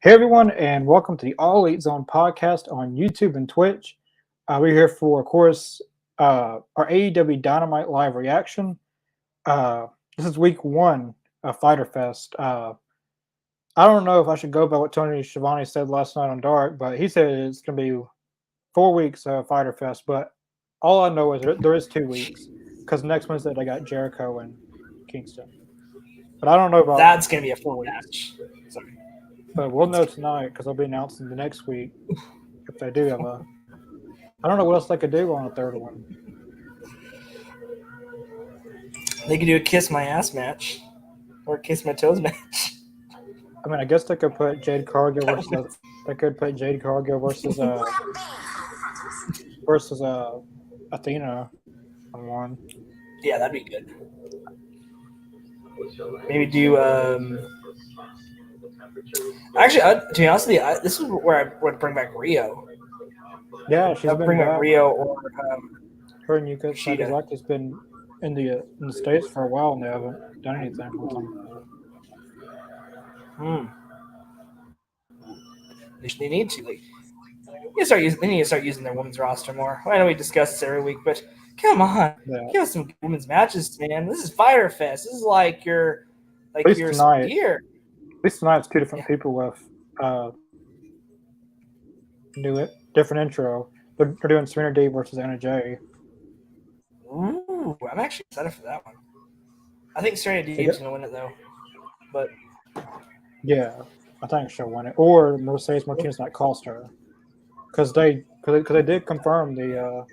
Hey everyone, and welcome to the All Elite Zone podcast on YouTube and Twitch. We're here for, of course, our AEW Dynamite live reaction. This is week one of Fighter Fest. I don't know if I should go by what Tony Schiavone said last night on Dark, but he said it's going to be 4 weeks of Fighter Fest. But all I know is there is 2 weeks because next Wednesday they got Jericho and Kingston. But I don't know about that's going to be a 4 match. Sorry. But we'll know tonight because they'll be announcing the next week if they do have a. I don't know what else they could do on a third one. They could do a kiss my ass match or a kiss my toes match. I mean, I guess they could put Jade Cargill versus. They could put Jade Cargill versus Athena on one. Yeah, that'd be good. Maybe do. Actually, to be honest with you, this is where I would bring back Rio. Yeah, she's been bring back Rio or her and Yuka Sakazaki's been in the States for a while and they haven't done anything with them. They need to. They need to start using their women's roster more. I know we discuss this every week, but come on, give us some women's matches, man. This is Fyter Fest. This is like your year. At least tonight it's two different people with different intro. They're doing Serena D versus Anna Jay. Ooh, I'm actually excited for that one. I think Serena D is going to win it though, but yeah, I think she'll win it. Or Mercedes Martinez might cost her because they did confirm them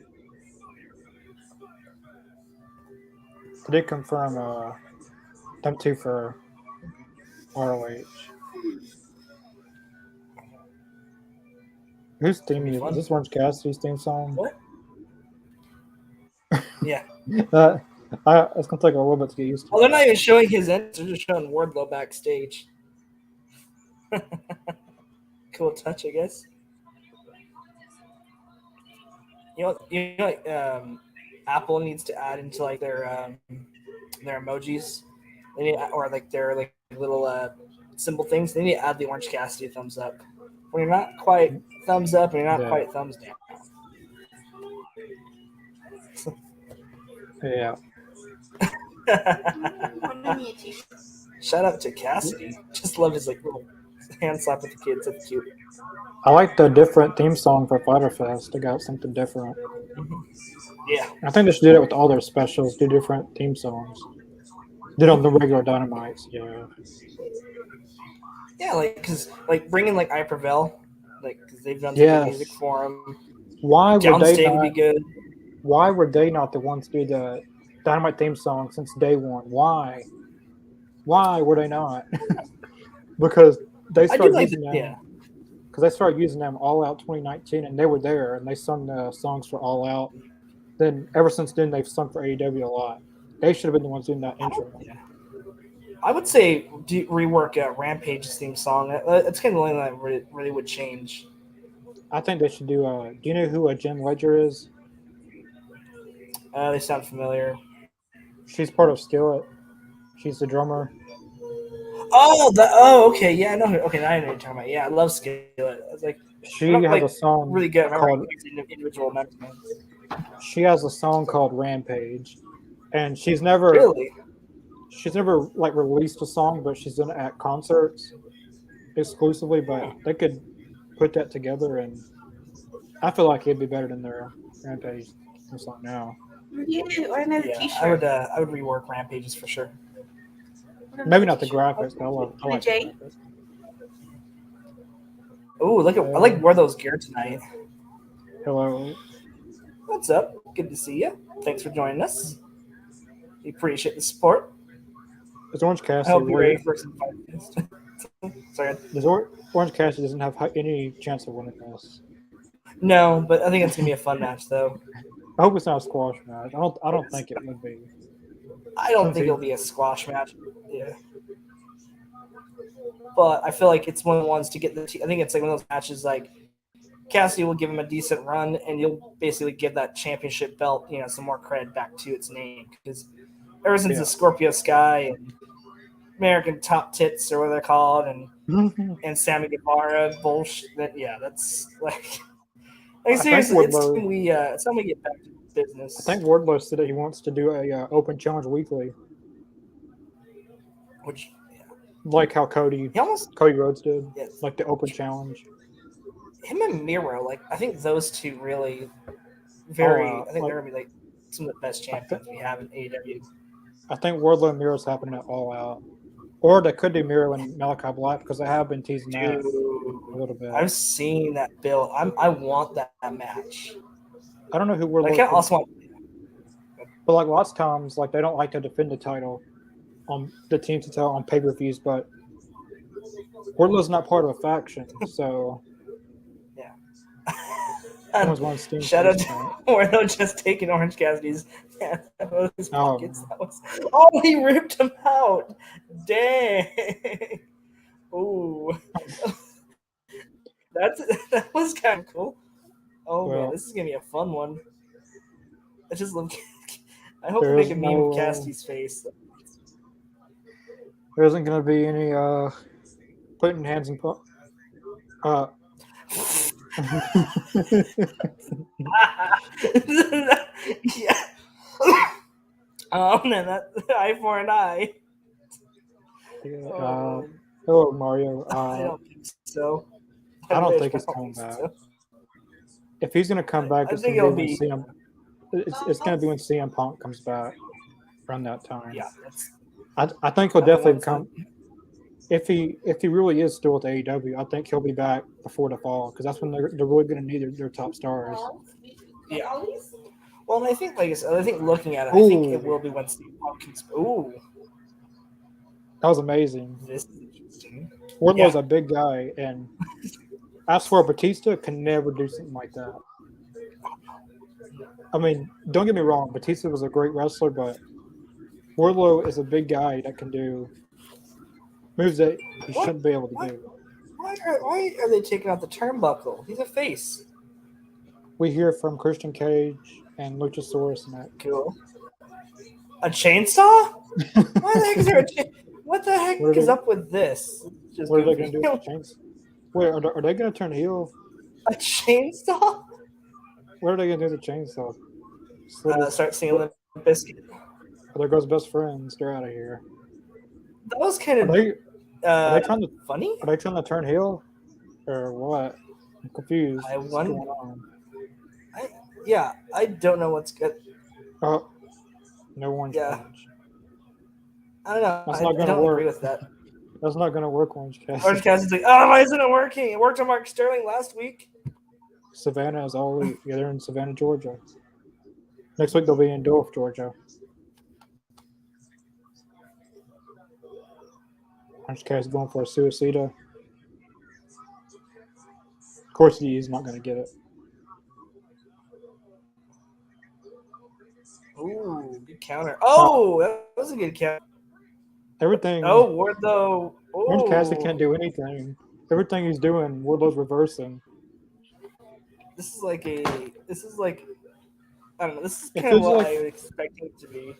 two for ROH. Whose theme is this? Orange Cassidy's theme song? What? Yeah. It's gonna take a little bit to get used to. Oh, they're not even showing his entrance; they're just showing Wardlow backstage. Cool touch, I guess. You know, Apple needs to add into like their emojis. They need, or like their like little symbol things. They need to add the Orange Cassidy thumbs up. When you're not quite thumbs up and you're not quite thumbs down. Yeah. Shout out to Cassidy. Just love his like little hand slap with the kids. That's cute. I like the different theme song for Fyter Fest. They got something different. Mm-hmm. Yeah. I think they should do that with all their specials. Do different theme songs. Did on the regular Dynamites. Yeah. Yeah, because bringing like I Prevail, because they've done some music for him. Why would they not? Would be good. Why were they not the ones to do the Dynamite theme song since day one? Why? Why were they not? Because they started using them. Yeah. Because they started using them All Out 2019, and they were there, and they sung the songs for All Out. Then ever since then, they've sung for AEW a lot. They should have been the ones doing that intro. Yeah. I would say rework Rampage's theme song. It's kind of the only thing that really would change. I think they should do. Do you know who Jen Ledger is? They sound familiar. She's part of Skillet. She's the drummer. Okay, yeah, I know. Okay, now I know what you're talking about. Yeah, I love Skillet. I was like, she has a song really good. Called, individual members. She has a song called Rampage, and she's never like released a song, but she's done it at concerts exclusively. But they could put that together, and I feel like it'd be better than their Rampage song now. Yeah, or another T-shirt. I would rework Rampages for sure. Maybe not the graphics, but I like Jay. Oh, I like wear those gear tonight. Hello. What's up? Good to see you. Thanks for joining us. We appreciate the support. Is Orange Cassidy? I hope you're ready for some fight. Sorry. Orange Cassidy doesn't have any chance of winning this. No, but I think it's gonna be a fun match, though. I hope it's not a squash match. I don't think it would be. I don't think it'll be a squash match. Yeah. But I feel like it's one of the ones to get I think it's like one of those matches like Cassidy will give him a decent run, and you'll basically give that championship belt, some more cred back to its name. Because ever since the Scorpio Sky and American Top Tits or what they're called, and and Sammy Guevara bullshit. That's like I seriously, think it's Wardlow. time we get back to business. I think Wardlow said that he wants to do a open challenge weekly, Which like how Cody Rhodes did, like the open challenge. Him and Miro, like I think those two really I think they're gonna be like some of the best champions we have in AEW. I think Wardlow and Miro's happening at All Out. Or they could do Miro and Malachi Black because I have been teasing that a little bit. I've seen that bill. I want that match. I don't know who Wardlow. I also want. But like lots of times, like they don't like to defend the title on the team's title on pay-per-views, but Wardlow's not part of a faction, so yeah. Shout out to Wardlow just taking Orange Cassidy's pockets. He ripped him out. Dang. Ooh. That was kind of cool. Oh man, this is gonna be a fun one. I just love. I hope they make a meme of Cassidy's face. There isn't gonna be any putting hands in yeah. Man, that eye for an eye. Yeah, hello, Mario. I don't think so. I don't think he's coming back. So. If he's gonna come back, it's gonna be when CM Punk comes back around that time. Yeah, I think he'll definitely come. If he really is still with AEW, I think he'll be back before the fall because that's when they're really going to need their top stars. Yeah. Well, and I think looking at it, I think it will be when Steve Punk can. Ooh. That was amazing. This is interesting. Wardlow's a big guy, and I swear Batista can never do something like that. I mean, don't get me wrong, Batista was a great wrestler, but Wardlow is a big guy that can do moves that he shouldn't be able to do. Why are they taking out the turnbuckle? He's a face. We hear from Christian Cage and Luchasaurus and that. Cool. A chainsaw? Why the heck is there a what the heck is up with this? What are they going to do with the chainsaw? Wait, are they going to turn heel? A chainsaw? What are they going to do with the chainsaw? Start singing Limp Bizkit. There goes Best Friends. They're out of here. That was kind of are they trying to, funny. Are they trying to turn heel, or what? I'm confused. I wonder. I don't know what's good. Oh, no orange. Yeah. Punch. I don't know. That's not going to work. Agree with that. That's not going to work, Orange Cassidy. Orange Cassidy's like, why isn't it working? It worked on Mark Sterling last week. Savannah is all week. Yeah, they're in Savannah, Georgia. Next week they'll be in Duluth, Georgia. Orange Cassidy going for a suicida. Of course, he's not going to get it. Ooh, good counter. Oh, that was a good counter. Everything. Oh, Wardlow. Orange Cassidy can't do anything. Everything he's doing, Wardlow's reversing. This is like I don't know. This is kind of what I was expecting it to be.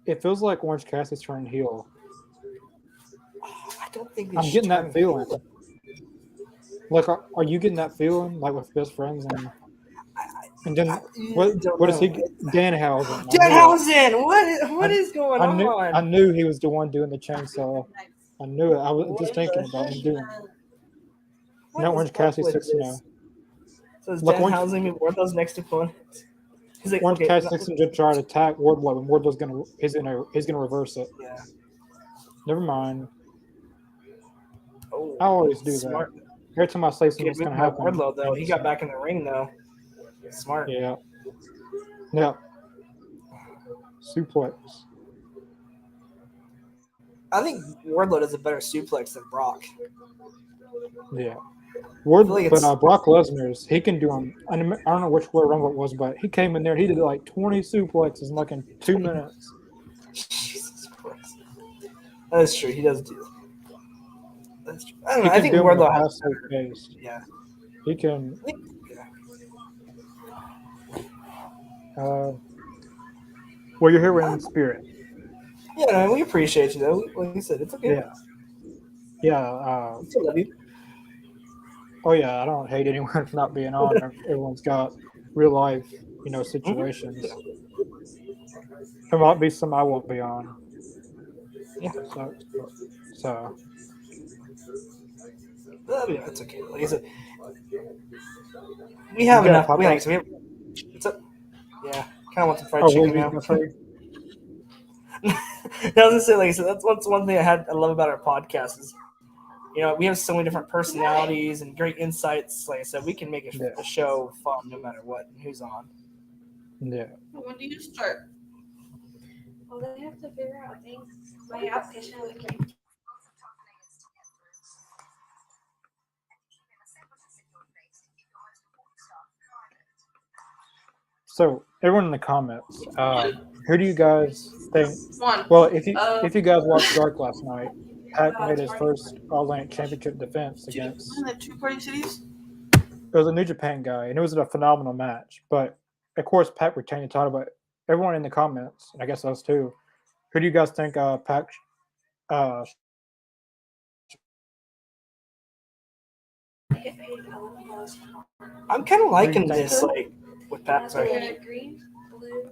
It feels like Orange Cassidy's turning heel. I don't think I'm getting that feeling. Like, are you getting that feeling, like with Best Friends and then what is he? Danhausen. Danhausen. What is going on? I knew he was the one doing the chainsaw. I knew it. I was just thinking about him doing it. Now Orange Cassidy's 6-0. So is Danhausen mean Wardlow's next opponent? He's like, Orange Cassidy's going to try to attack Wardlow, and Wardlow's he's gonna reverse it. Yeah. Never mind. Oh, I always do that. Every time I say something's going to happen. Wardlow, though, he got back in the ring, though. Smart. Yeah. Yeah. Suplex. I think Wardlow does a better suplex than Brock. Yeah. Brock Lesnar's, he can do them. I don't know which Royal Rumble it was, but he came in there and he did like 20 suplexes in like in 2 minutes. Jesus Christ. That is true. He does do that. That's true. I don't know. I think Wardlow has to. Yeah. He can. Well, you're here in spirit. Yeah, we appreciate you, though. Like you said, it's okay. Yeah. Yeah. Still love you. Oh yeah. I don't hate anyone for not being on. Everyone's got real life, situations. There might be some I won't be on. Yeah, So that's okay. Like I said, we you have got enough. pop up. We have. What's up? Yeah, kind of want some fried Oh, what chicken were you now. gonna say? I was gonna say, like I said, that's one thing I love about our podcast is, we have so many different personalities and great insights. Like I said, we can make Yeah. a show fun no matter what and who's on. Yeah. When do you start? Well, they have to figure out things. My application would be. So everyone in the comments, who do you guys think? One. Well, if you guys watched Dark last night, Pac made his first All Atlantic Championship defense against. In the two party cities? It was a New Japan guy, and it was a phenomenal match. But of course, Pac retained the title. But everyone in the comments, and I guess us too, who do you guys think Pac? Uh, I'm kind of liking think this, so? like with Pat. Sorry, Green, blue.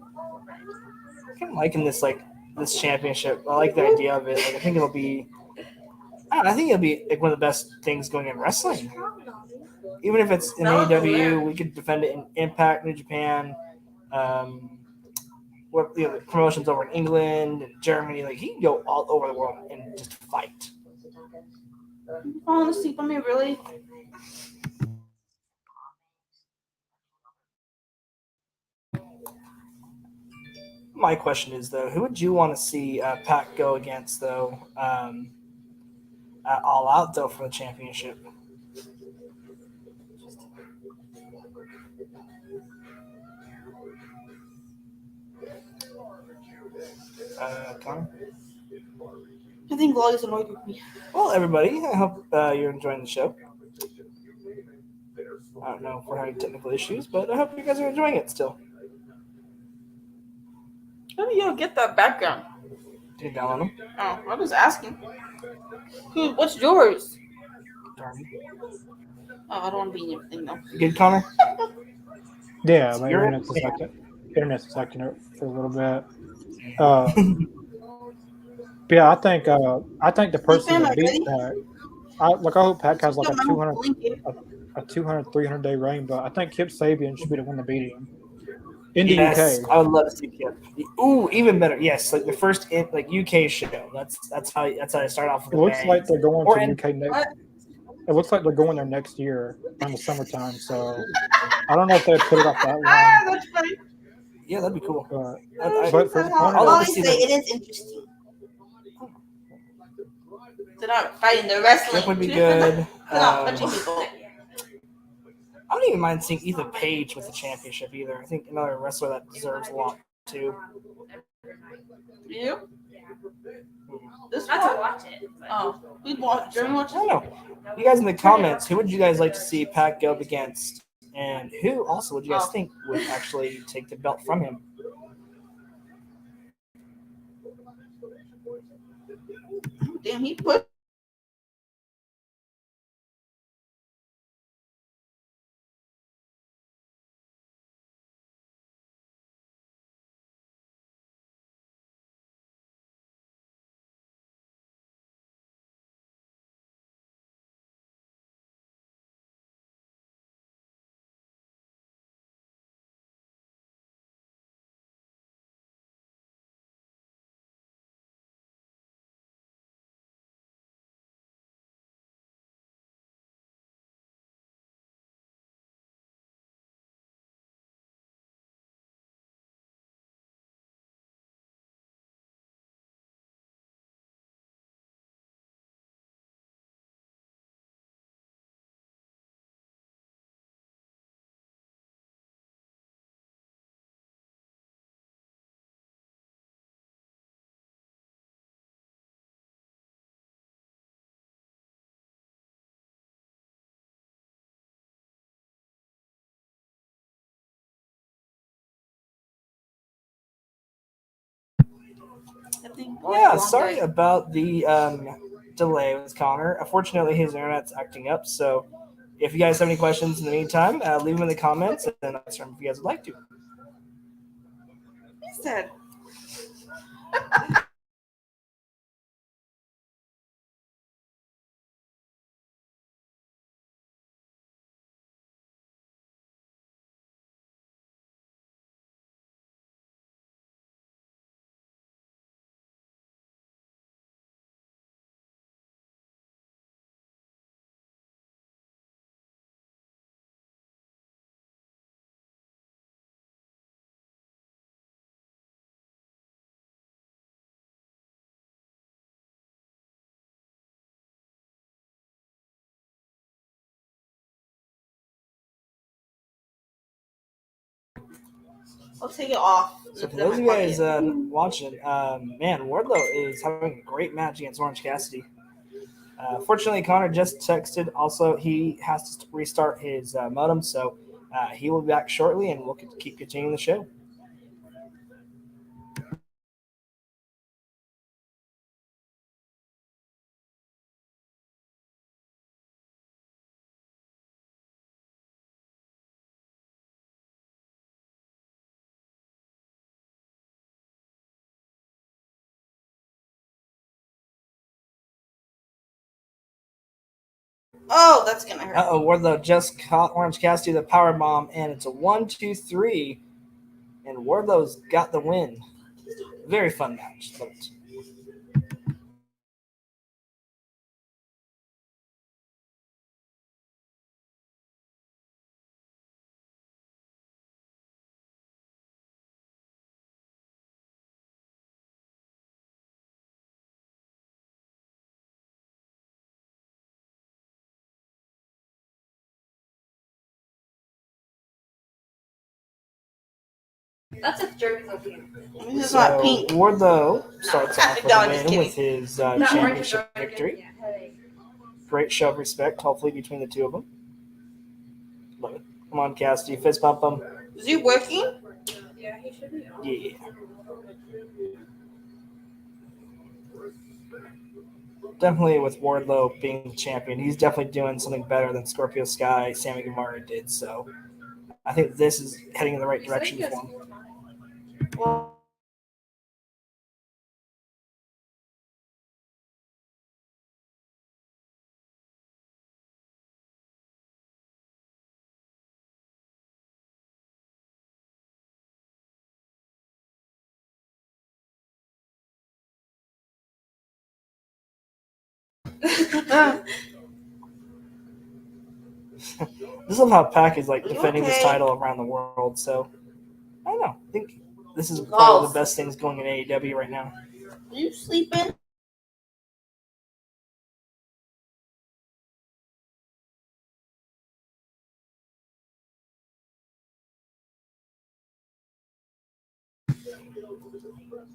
I'm kind of liking this, like this championship. I like the idea of it. Like, I think it'll be. I think it'll be like one of the best things going in wrestling. Even if it's in AEW, we could defend it in Impact, New Japan. What the promotions over in England and Germany, like he can go all over the world and just fight. Falling asleep on me, really? My question is though, who would you want to see Pac go against though, at All Out though for the championship? Connor? I think Lolly's annoyed with me. Well, everybody, I hope you're enjoying the show. I don't know if we're having technical issues, but I hope you guys are enjoying it still. How do you get that background? Did you download them? Oh, I was asking. What's yours? Darby. Oh, I don't want to be in your thing though. You good, Connor? yeah, my You're- internet's acting up for a little bit. But yeah, I think the person that beat Pac, I hope Pac has like a 200, 300 day reign, but I think Kip Sabian should be the one to beat him in the Yes, UK. I would love to see Kip. Ooh, even better. Yes, like the first UK show. That's how I start off with. It looks like they're going Or to in- UK next. It looks like they're going there next year around the summertime. So I don't know if they put it off that long. That's funny. Yeah, that'd be cool. But for the I'll All I love to say, see them. it is interesting. They're not fighting, they're wrestling. Kip would be good. They're not punching people. I don't even mind seeing Ethan Page with the championship either. I think another wrestler that deserves a lot too. You? This Not one? to watch it. But Oh, we'd watch. Jeremy watch I don't know. You guys in the comments, who would you guys like to see Pac go up against? And who also would you guys think would actually take the belt from him? Damn, he put. Yeah, sorry about the delay with Connor. Unfortunately, his internet's acting up. So if you guys have any questions in the meantime, leave them in the comments and I'll answer them if you guys would like to. He said. I'll take it off. So for those of you guys watching, man, Wardlow is having a great match against Orange Cassidy. Fortunately, Connor just texted. Also, he has to restart his modem, so he will be back shortly, and we'll keep continuing the show. Oh, that's gonna hurt. Uh-oh, Wardlow just caught Orange Cassidy the power bomb, and it's a 1-2-3, and Wardlow's got the win. Very fun match. Love it. That's a jerk looking. This is not pink. Wardlow starts off with No, a I'm just win with his championship victory. Great show of respect, hopefully, between the two of them. Love it. Come on, Cassidy. Fist bump him. Is he working? Yeah, he should be on. Yeah. Definitely with Wardlow being the champion, he's definitely doing something better than Scorpio Sky, Sammy Guevara did. So I think this is heading in the right direction for him. Well, This is how Pac is like defending his Okay. title around the world. So I don't know. I think this is probably the best things going in AEW right now. are you sleeping?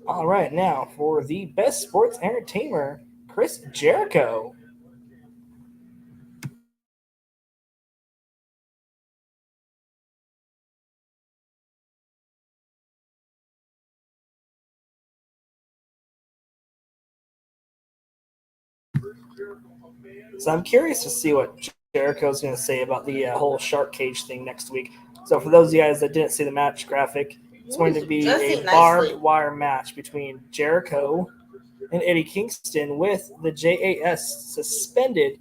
All right, now for the best sports entertainer, Chris Jericho. So I'm curious to see what Jericho's going to say about the whole shark cage thing next week. So for those of you guys that didn't see the match graphic, it's going to be Dressing a nicely. barbed wire match between Jericho and Eddie Kingston with the JAS suspended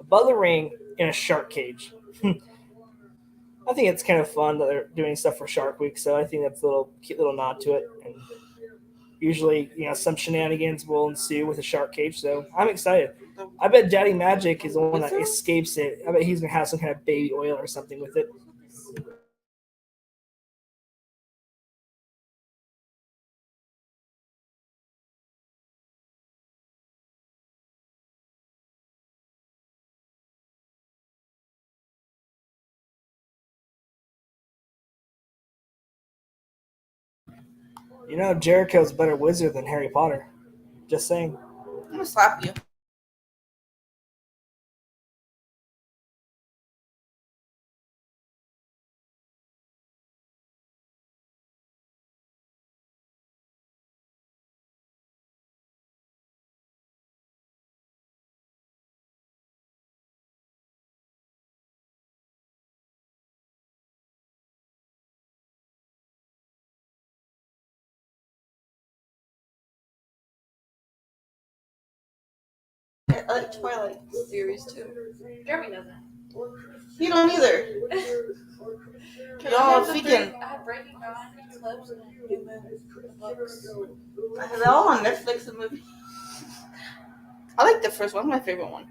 above the ring in a shark cage. I think it's kind of fun that they're doing stuff for Shark Week, so I think that's a little cute little nod to it. And usually, some shenanigans will ensue with a shark cage, so I'm excited. I bet Daddy Magic is the one that escapes it. I bet he's gonna have some kind of baby oil or something with it. Jericho's a better wizard than Harry Potter. Just saying. I'm gonna slap you. I like Twilight series too. Jeremy doesn't. You don't either. Y'all speaking. I have Breaking Dawn, Eclipse, and New Moon. The books. I have it all on Netflix and movie. I like the first one. My favorite one.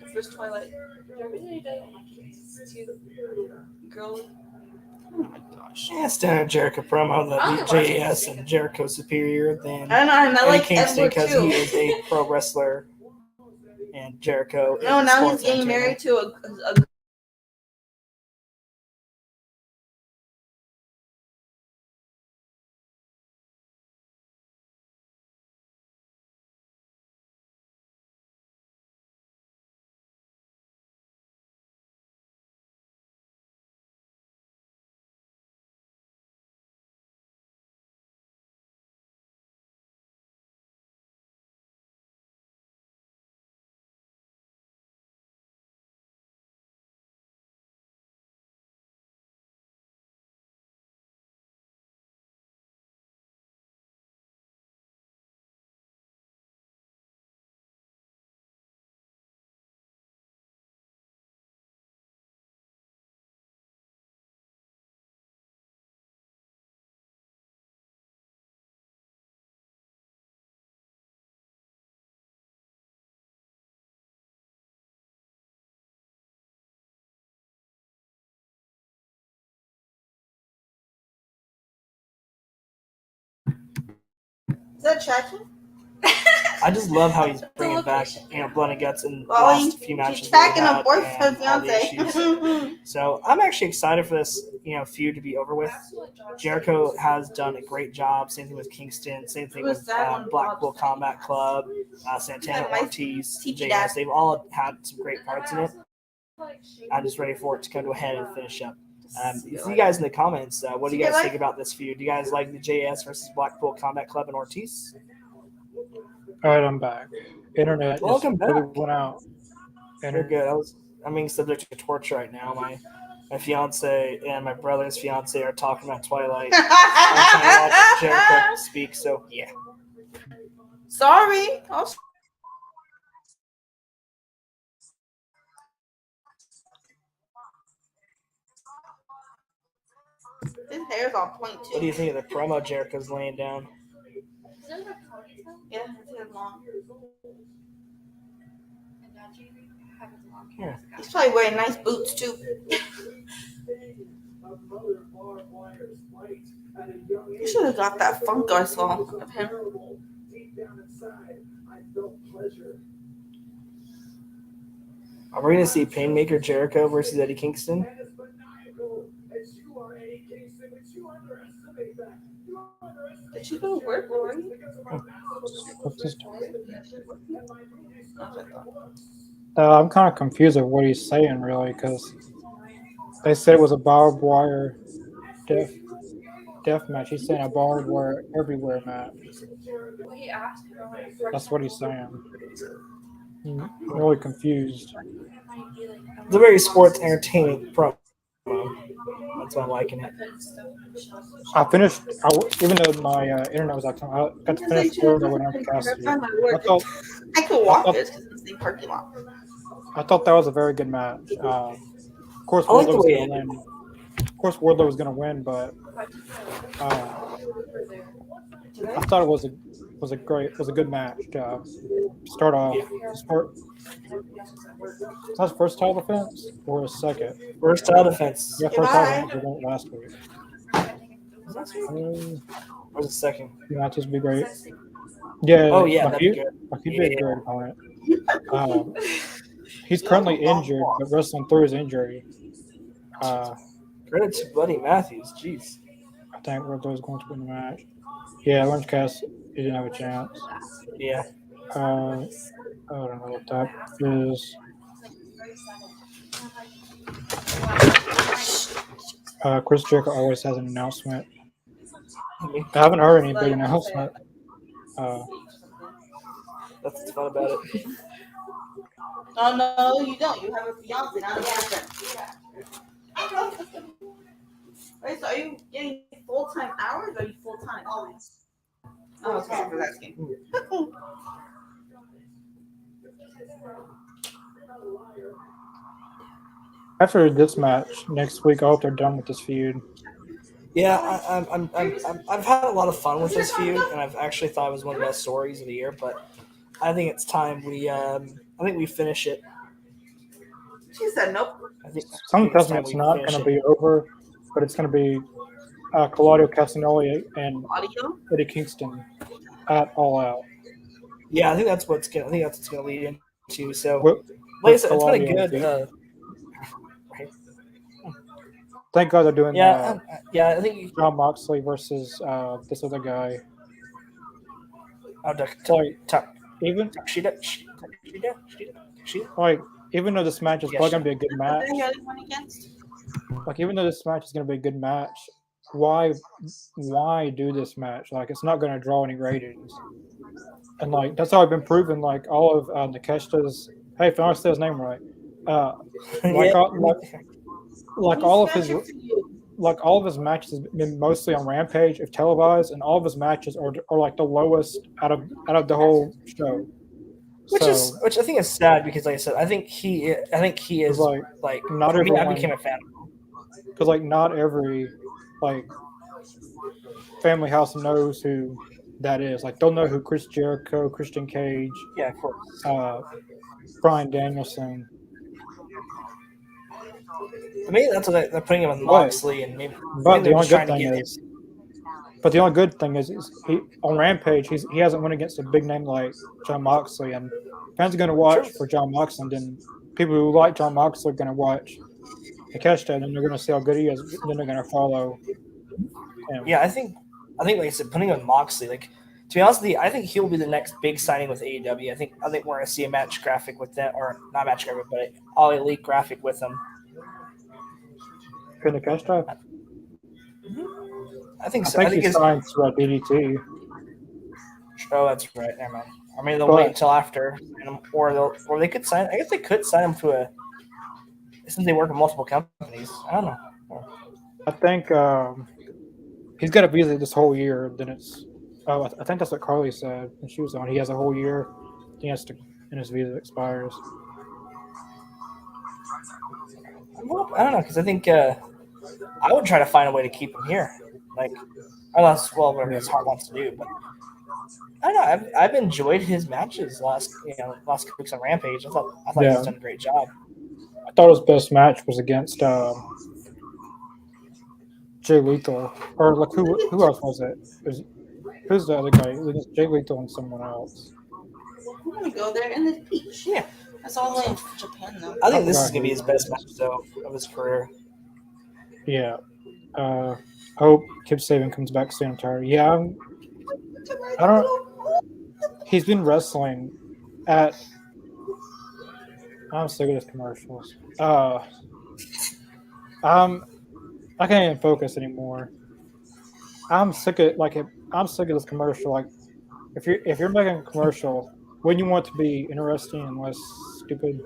The first Twilight. Jeremy doesn't like it. It's too Girl. Oh my gosh. Yeah, standard Jericho promo I that only the watched it JAS because- and Jericho superior than I know, and I Eddie like Kingston Edward because too. he is a pro wrestler, and Jericho. No, is now sports he's getting entertainer. married to a Is that tracking? I just love how he's bringing back, blood and guts in the last few matches. She's tracking that a he boyfriend, had and all the fiance. issues. So I'm actually excited for this, feud to be over with. Jericho has done a great job. Same thing with Kingston. Same thing with Blackpool Combat Club, Santana Ortiz, JS. They've all had some great parts in it. I'm just ready for it to come to a head and finish up. You guys in the comments, what do you guys think about this feud? Do you guys like the JS versus Blackpool Combat Club and Ortiz? All right, I'm back. Internet Welcome just really back. went out. You're good. I'm being subject to torture right now. My fiance and my brother's fiance are talking about Twilight. I'm trying to watch Jericho speak, so yeah. Sorry. His hair's on point too. What do you think of the promo Jericho's laying down? Is it like a ponytail? Yeah, his hair's long. And now do you have it long Yeah. hair? He's probably wearing nice boots too. You should have got that funk I saw of him. Are we going to see Painmaker Jericho versus Eddie Kingston? Did she go to work already? I'm kind of confused of what he's saying, really, because they said it was a barbed wire death match. He's saying a barbed wire everywhere match. Well, he asked her when it first That's what he's saying. I'm really confused. It's a very sports entertaining promo. That's why I'm liking it. I finished, even though my internet was acting, I got to finish Florida when I'm Cassidy. I could walk this because it's the same parking lot. I thought that was a very good match. Of course, I like Wardlow the was way going to win. Of course, Wardlow was going to win, but I thought it was a good match to start off. Is that his first title defense or his second? First title defense. Yeah, first title defense we went last week. Or the second? Yeah, just be great. Yeah. Oh yeah, that'd be good. He'd be a great opponent. He's currently injured, but wrestling through his injury. Credit to Buddy Matthews. Jeez. I think Wardlow's going to win the match. Yeah, Orange Cass, he didn't have a chance. Yeah. I don't know what that is. Chris Jericho always has an announcement. I haven't heard any big announcement. That's what's fun about it. Oh no, you don't. You have a fiance, not a boyfriend. Wait, so are you getting full-time hours or are you full-time? Oh, okay, I was asking. After this match next week, I hope they're done with this feud. Yeah, I've had a lot of fun with this feud, and I've actually thought it was one of the best stories of the year. But I think it's time we finish it. She said nope. Someone tells me it's not going to be over, but it's going to be Claudio Castagnoli and Audio. Eddie Kingston at All Out. Yeah, I think that's what's gonna lead into. So, With like I said, it's been a Claudio good. Thank God they're doing I think John Moxley versus this other guy. Even like even though this match is probably gonna be a good match, like even though this match is gonna be a good match, why do this match? Like it's not gonna draw any ratings, and like that's how I've been proven. Like all of Takeshita's. Hey, if I say his name right, all of his matches have been mostly on Rampage if televised, and all of his matches are like the lowest out of the whole show. Which I think is sad because, like I said, I think he is like not for me, I everyone, became a fan. Because like not every like family house knows who that is. Like they'll know who Chris Jericho, Christian Cage, Yeah, of course. Bryan Danielson. Maybe that's what they're putting him with Moxley, and maybe. But the only good thing is he on Rampage he hasn't won against a big name like John Moxley, and fans are going to watch for John Moxley, and then people who like John Moxley are going to watch Takeshita, and then they're going to see how good he is, and then they're going to follow him. Yeah, I think like I said, putting on Moxley, like to be honest with you, I think he'll be the next big signing with AEW. I think we're going to see a match graphic with that, or not match graphic, but an All Elite graphic with him. For Takeshita? I think so. I think he's signed to DDT. Oh, that's right. Never mind. I mean, they'll wait until after, or they could sign. I guess they could sign him to since they work with multiple companies. I don't know. I think he's got a visa this whole year. Then it's. I think that's what Carly said when she was on. He has a whole year. He has to, and his visa expires. Well, I don't know because I think I would try to find a way to keep him here, like unless whatever his heart wants to do. But I don't know. I've enjoyed his matches last couple weeks on Rampage. I thought he's done a great job. I thought his best match was against Jay Lethal, or like who else was it? Who's the other guy? It was Jay Lethal and someone else. I'm gonna go there in this peach. Yeah. That's all the way in Japan, though. I think this is going to be his best match, though, of his career. Yeah. I hope Kip Sabian comes back soon. I'm tired. Yeah. I don't. He's been wrestling at. I'm sick of his commercials. I can't even focus anymore. I'm sick of this commercial. Like, if you're making a commercial, wouldn't you want it to be interesting and less stupid?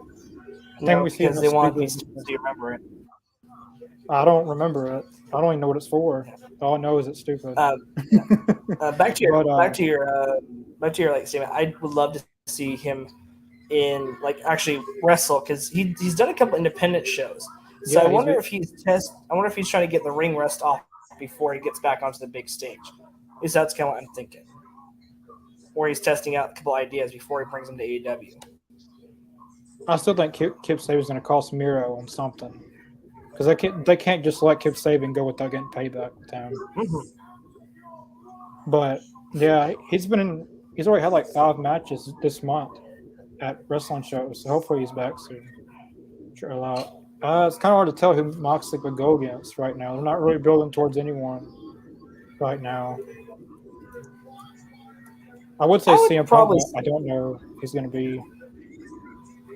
No, because they want me to remember it. I don't remember it. I don't even know what it's for. All I know is it's stupid. Back to your like statement. I would love to see him in actually wrestle because he's done a couple independent shows. So I wonder if he's trying to get the ring rust off before he gets back onto the big stage. At least that's kind of what I'm thinking. Or he's testing out a couple ideas before he brings them to AEW. I still think Kip Sabian's going to cost Miro on something because they can't just let Kip Sabian go without getting payback with him. Mm-hmm. But yeah, he's already had like 5 matches this month at wrestling shows. So hopefully he's back soon. Sure, a lot. It's kind of hard to tell who Moxley would go against right now. They're not really building towards anyone right now. I would say CM Punk. I don't know if he's going to be.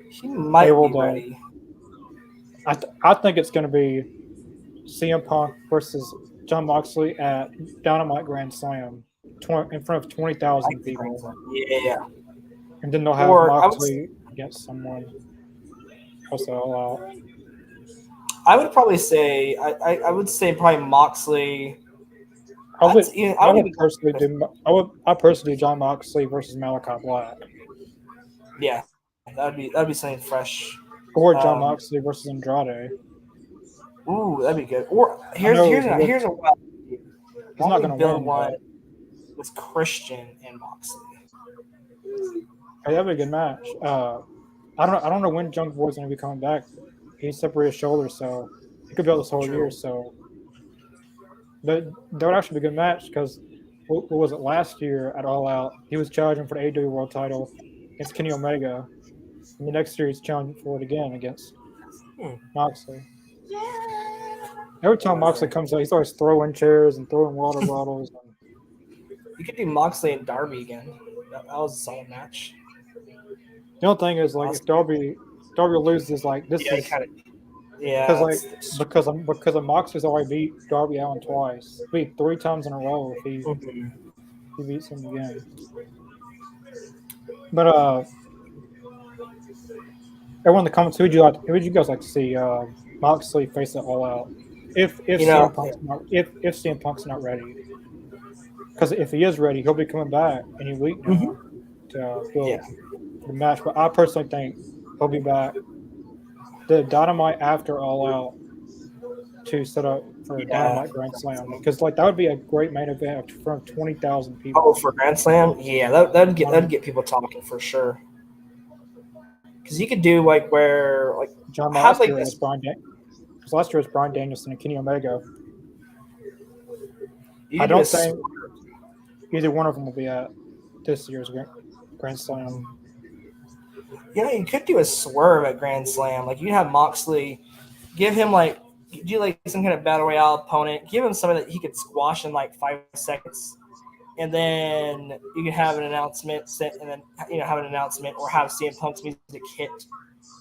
He might be ready. I think it's going to be CM Punk versus John Moxley at Dynamite Grand Slam in front of 20,000 people. Yeah. And then they'll have Moxley against someone else all out. I would probably say I would say probably Moxley. I personally do John Moxley versus Malachi Black. Yeah, that'd be something fresh. Or John Moxley versus Andrade. Ooh, that'd be good. Or here's know, here's a, but here's a wild idea. He's Why not don't we going to build win. one But with Christian and Moxley? hey, that'd be a good match. I don't know when Junk Boy's going to be coming back. He separated his shoulder, so he could be out this whole True. year. So that would actually be a good match because what was it last year at All Out? He was challenging for the AEW World Title against Kenny Omega, and the next year he's challenging for it again against Moxley. Every time Moxley comes out, he's always throwing chairs and throwing water bottles. You could do Moxley and Darby again. That was a solid match. The only thing is, like, if Darby loses, like, this is because of Moxley's already beat Darby Allin twice. Beat 3 times in a row if he beats him again. But everyone in the comments, who would you guys like to see Moxley face it All Out? If CM Punk's not ready, because if he is ready, he'll be coming back any week now to build the match. But I personally think he'll be back the Dynamite after All Out to set up for a Dynamite Grand Slam, because like that would be a great main event from 20,000 people. Oh, for Grand Slam, yeah, that'd get people talking for sure. Because you could do like where like John last year was Bryan Danielson and Kenny Omega. I don't think either one of them will be at this year's Grand Slam. You could do a swerve at Grand Slam. Like you have Moxley, give him like do like some kind of battle royale opponent, give him something that he could squash in like 5 seconds, and then you can have an announcement set, and then have an announcement or have CM Punk's music hit,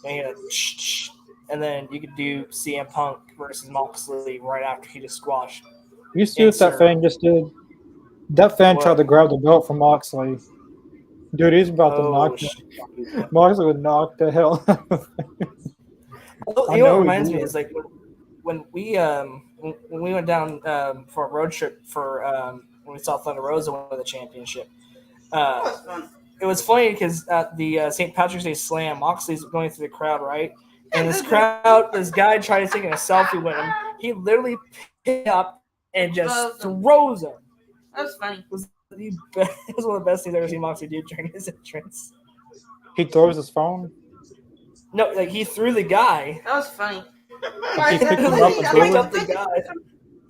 and then you could do CM Punk versus Moxley right after he just squashed. You see what that fan just did? That fan tried to grab the belt from Moxley. Dude, he's about to knock him. Moxley would knock the hell out of him. What reminds me is like when we went down for a road trip for when we saw Thunder Rosa win the championship. It was funny because at the St. Patrick's Day Slam, Moxley's going through the crowd, right? And this guy tried to take a selfie with him. He literally picked up and just throws him. That was funny. It was one of the best things I've ever seen Moxley do during his entrance. He throws his phone? No, like he threw the guy. That was funny. He picked him up and threw him? the guy.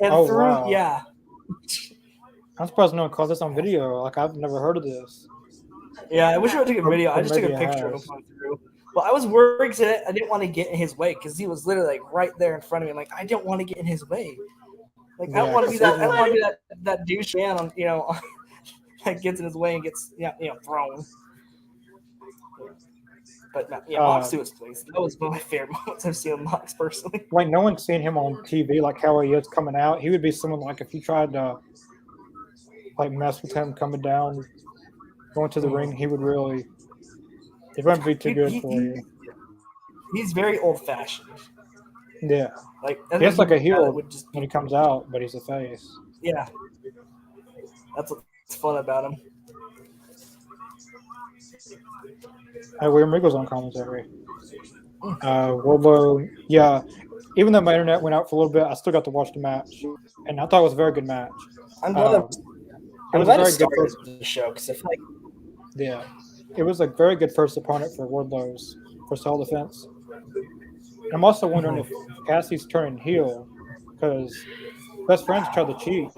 And threw, wow. Yeah. I'm surprised no one caught this on video. Like, I've never heard of this. Yeah, I wish I would take a video. I just took a picture of him going through. Well, I was worried because I didn't want to get in his way because he was literally like right there in front of me. I'm like, I don't want to get in his way. Like, I don't want to be that. I don't want to be that douche man on that gets in his way and gets thrown. But Moxley was pleased. That was one of my favorite moments I've seen of Mox personally. Like, no one's seen him on TV, like how he is coming out. He would be someone like if you tried to like mess with him coming down, going to the ring, he would really. It wouldn't be too good for you. He's very old fashioned. Yeah. Like he's like a heel when he comes out, but he's a face. Yeah. That's what's fun about him. William Regal's on commentary. Wardlow, yeah. Even though my internet went out for a little bit, I still got to watch the match, and I thought it was a very good match. I'm glad it was a very good first show because I feel like it was a very good first opponent for Wardlow's first title defense. I'm also wondering if Cassie's turning heel because best friends tried to cheat,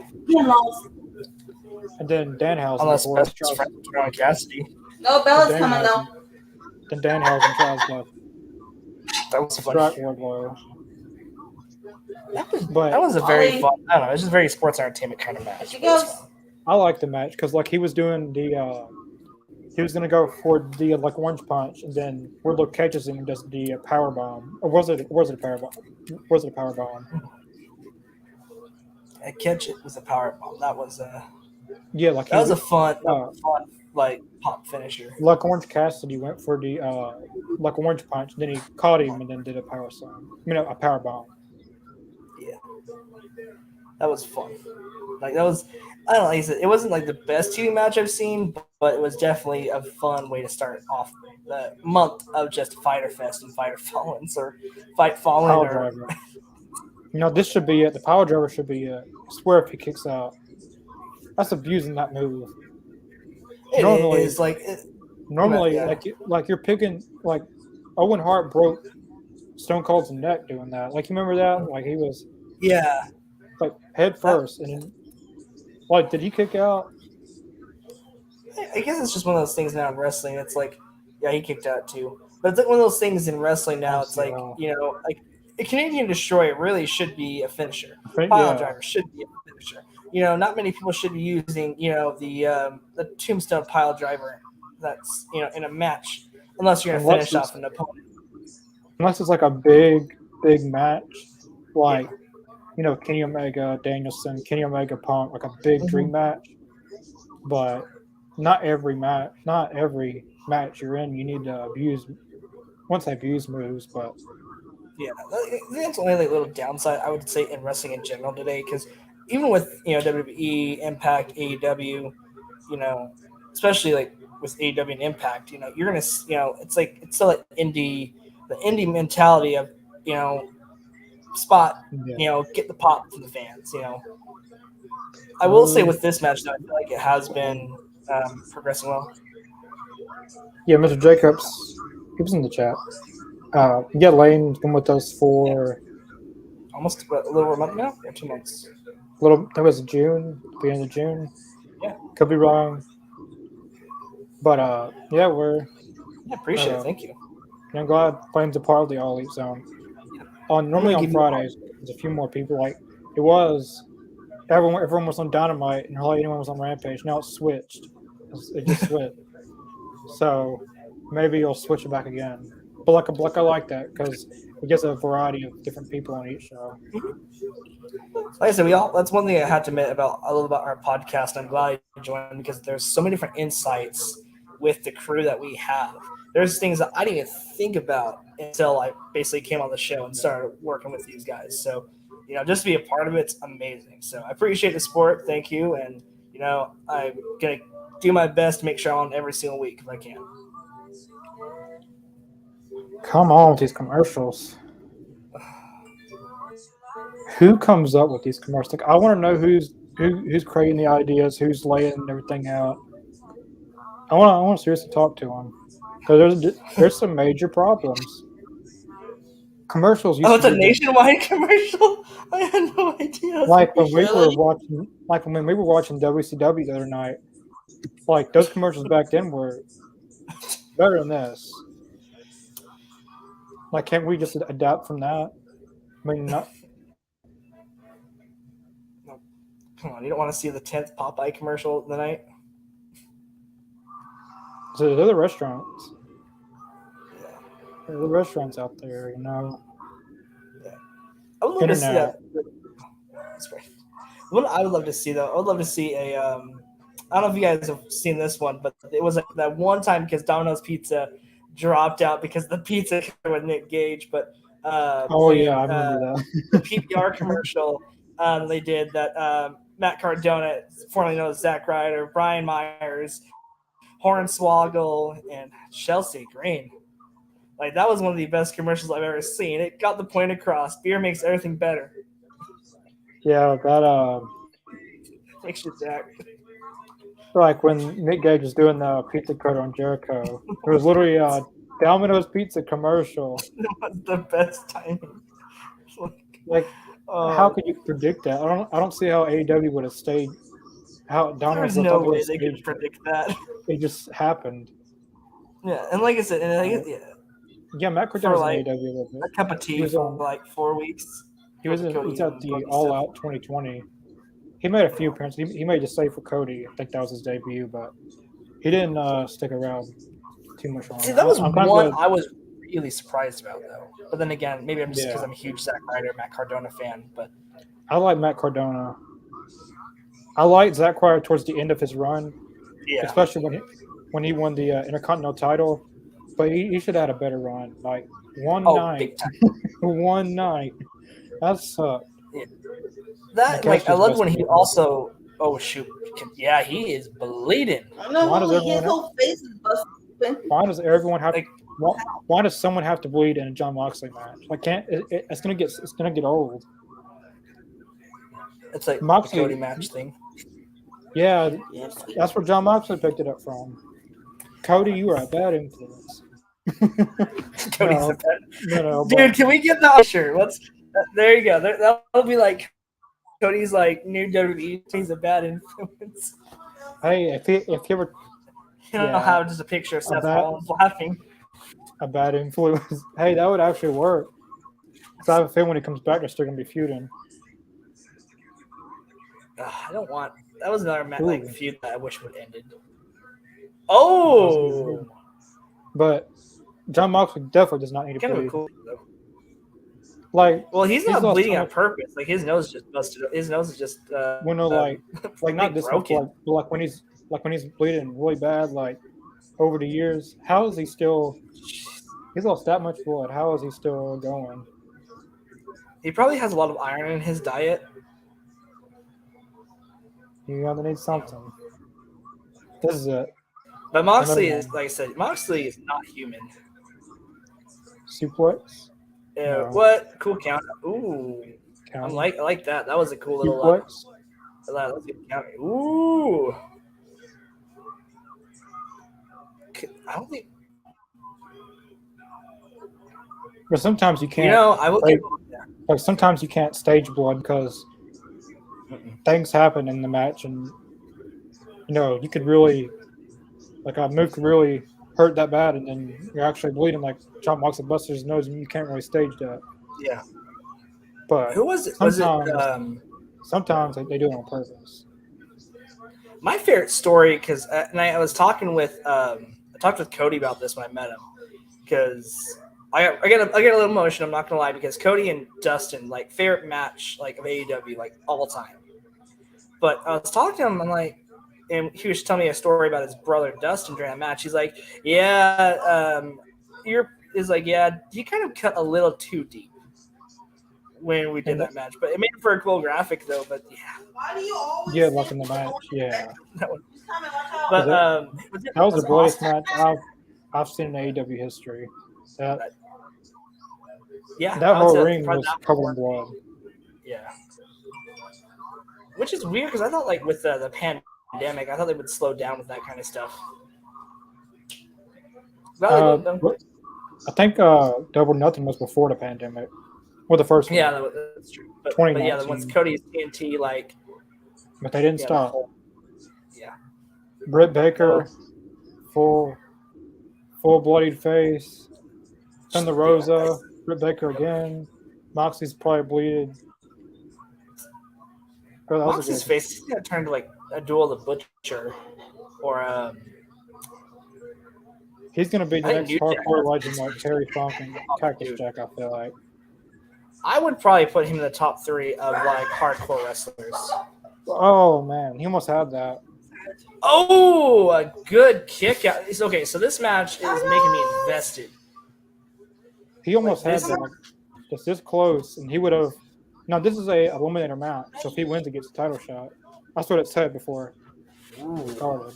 and then Danhausen. Unless best friends trying Cassidy. No, Bella's coming though. Then Danhausen tries to distract Wardlow. That was a very fun. I don't know. It's just a very sports entertainment kind of match. I like the match because like he was doing the. He was gonna go for the like orange punch, and then Wardlow catches him and does the power bomb. Or was it a power bomb? Was it a power bomb? A catch it was a power bomb. That was yeah, like that was a fun like pop finisher. Like Orange Cassidy went for the like orange punch, then he caught him and then did a power slam. A power bomb. Yeah, that was fun. Like that was. I don't know. It wasn't like the best TV match I've seen, but it was definitely a fun way to start off the month of just Fighter Fest and Fighter Fallens or Fight Fallen Pile or driver. This should be it. The power driver should be it. I swear if he kicks out, that's abusing that move. it Normally, is like normally, yeah. like you're picking like Owen Hart broke Stone Cold's neck doing that. Like you remember that? Like he was Yeah. like head first, and then like did he kick out? I guess it's just one of those things now in wrestling. It's like, yeah, he kicked out too. But it's like one of those things in wrestling now. It's like, like a Canadian Destroyer really should be a finisher. Pile driver should be a finisher. Not many people should be using, the tombstone pile driver that's, in a match, unless you're going to finish off an opponent. Unless it's like a big match, like, Kenny Omega, Danielson, Kenny Omega, Punk, like a big dream match. But not every match you're in, you need to abuse moves, but yeah, that's only like little downside I would say in wrestling in general today, because even with WWE, Impact, AEW, especially like with AEW and Impact, you're gonna it's still like the indie mentality of spot, get the pop from the fans. I will say with this match though, I feel like it has been progressing well. Yeah, Mr. Jacobs, he was in the chat. Lane's been with us for almost a little over a month now, or 2 months. That was June, beginning of June. Yeah, could be wrong, but we're. I appreciate it. Thank you. I'm glad Lane's a part of the All Elite Zone. Normally on Fridays, there's a few more people. Like it was, everyone was on Dynamite, and hardly anyone was on Rampage. Now it's switched. It just switched. So maybe you'll switch it back again. But I like that because it gets a variety of different people on each show. Like I said, that's one thing I had to admit about our podcast. I'm glad you joined because there's so many different insights with the crew that we have. There's things that I didn't even think about until I basically came on the show and started working with these guys. So, just to be a part of it's amazing. So I appreciate the support. Thank you. And, I'm going to do my best to make sure I'm on every single week if I can. Come on with these commercials. Who comes up with these commercials? Like, I want to know who's creating the ideas, who's laying everything out. I want to seriously talk to them because there's some major problems. Commercials. It's a nationwide commercial. I had no idea. Like when we were watching WCW the other night. Like those commercials back then were better than this. Like, can't we just adapt from that? I mean, not. Come on, you don't want to see the 10th Popeye commercial of the night? So they're the restaurants. Yeah. There are the restaurants out there, Yeah. I would love to see that. That's great. What I would love to see, though, I would love to see a. I don't know if you guys have seen this one, but it was like that one time because Domino's Pizza dropped out because the pizza with Nick Gage, but I remember that. the PBR commercial they did that Matt Cardona, formerly known as Zack Ryder, Brian Myers, Hornswoggle, and Chelsea Green. Like that was one of the best commercials I've ever seen. It got the point across. Beer makes everything better. Yeah, that makes you Jack. Like when Nick Gage was doing the pizza cutter on Jericho, it was literally a Domino's Pizza commercial. It was the best timing. How could you predict that? I don't see how AEW would have stayed. How Domino's? There's no way they could predict that. It just happened. Yeah, and like I said, Matt Cardona was in AEW a little bit. A cup of tea for like 4 weeks. He was at the All Out 2020. He made a few appearances. He made a save for Cody. I think that was his debut, but he didn't stick around too much longer. See, that was one I was really surprised about, though. But then again, maybe I'm just because I'm a huge Zack Ryder, Matt Cardona fan. But I like Matt Cardona. I liked Zack Ryder towards the end of his run, especially when he won the Intercontinental title. But he should have had a better run. Like one night, one night. That sucked. Yeah. That I love when he also. Oh shoot! Yeah, he is bleeding. I know his whole face is busted. Why does everyone have? Like- Why does someone have to bleed in a John Moxley match? Like, it's gonna get old. It's like Moxley- the Cody match thing. Yeah, Yeah, that's where John Moxley picked it up from. Cody, you are a bad influence. Cody's No, the best. no, Dude, can we get that shirt? There you go. That'll be like Cody's like new WWE. He's a bad influence. Hey, if you ever You don't know how just a picture of Seth bad- Rollins laughing. a bad influence, hey, that would actually work. Because I have a feeling when he comes back, they're still gonna be feuding. I don't want. That was another match, Ooh. like feud that I wish would have ended. Oh, But John Moxley definitely does not need to kind of bleed. cool. Though. Like, Well, he's not lost bleeding so on much- purpose. Like his nose just busted. His nose is just. like not this much, broken. like when he's bleeding really bad, like over the years. How is he still? He's lost that much blood. How is he still going? He probably has a lot of iron in his diet. You gotta need something. This is it. But Moxley Another is, one. like I said, Moxley is not human. Suplex. No. What cool count? Ooh, I Count. like that. That was a cool little. Suplex. That was a good count. Ooh. I don't think. But sometimes you can't. You know, I will. Like sometimes you can't stage blood because things happen in the match, and you could really, like a move could really hurt that bad, and then you're actually bleeding. Like John Moxley busted his nose, and you can't really stage that. Yeah. But Who was it? Was it? Sometimes they do it on purpose. My favorite story, because and I was talking with I talked with Cody about this when I met him, because I get a little emotion. I'm not gonna lie, because Cody and Dustin, like, favorite match like of AEW, like all time. But I was talking to him, I'm like, and he was telling me a story about his brother Dustin during that match. He's like, yeah, you kind of cut a little too deep when we did that match, but it made for a cool graphic though. But yeah, Why do you always like in the match, yeah. that one. Just tell me watch out. But That was the greatest awesome. match I've seen in AEW history. That Yeah, that I would whole say ring probably was that covered one. in blood. Yeah, which is weird because I thought, like, with the pandemic, I thought they would slow down with that kind of stuff. Well, they didn't, though. I think Double Nothing was before the pandemic. Well, the first one. Yeah, that's true. But yeah, the 2019. ones Cody's TNT, like, But they didn't yeah, stop. yeah. Britt Baker, full bloodied face. Thunder Rosa, Britt Baker again. Moxley's probably bleeded. Bro, that was a Moxley's good. face is gonna turn to like a Duel of the Butcher, or He's gonna be the I next think New Jack hardcore has- legend like Terry Funk and Cactus Jack. I feel like. I would probably put him in the top 3 of like hardcore wrestlers. Oh man, he almost had that. Oh, a good kick out. Okay, so this match is making me invested. He almost Like, had this- that. Like, just this close, and he would have. No, this is a eliminator match. So if he wins, he gets a title shot. That's what it said before it started.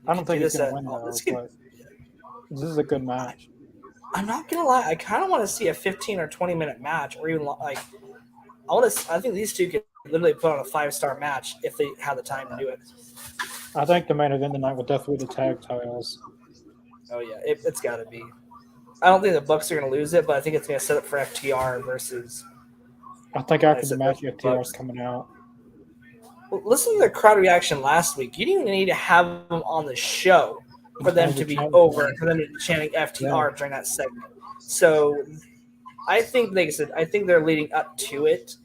I don't think he's gonna win though, but this is a good match. I'm not gonna lie. I kind of want to see a 15 or 20-minute match, or even like I think these two could literally put on a 5-star match if they had the time to do it. I think the main event tonight would definitely be the tag titles. Oh yeah, it's got to be. I don't think the Bucks are gonna lose it, but I think it's gonna set up for FTR versus. I think after I the said match, the FTR Bucks. is coming out. Well, listen to the crowd reaction last week. You didn't even need to have them on the show for them to be over and for them to be chanting FTR during that segment. So I think, like I said, I think they're leading up to it.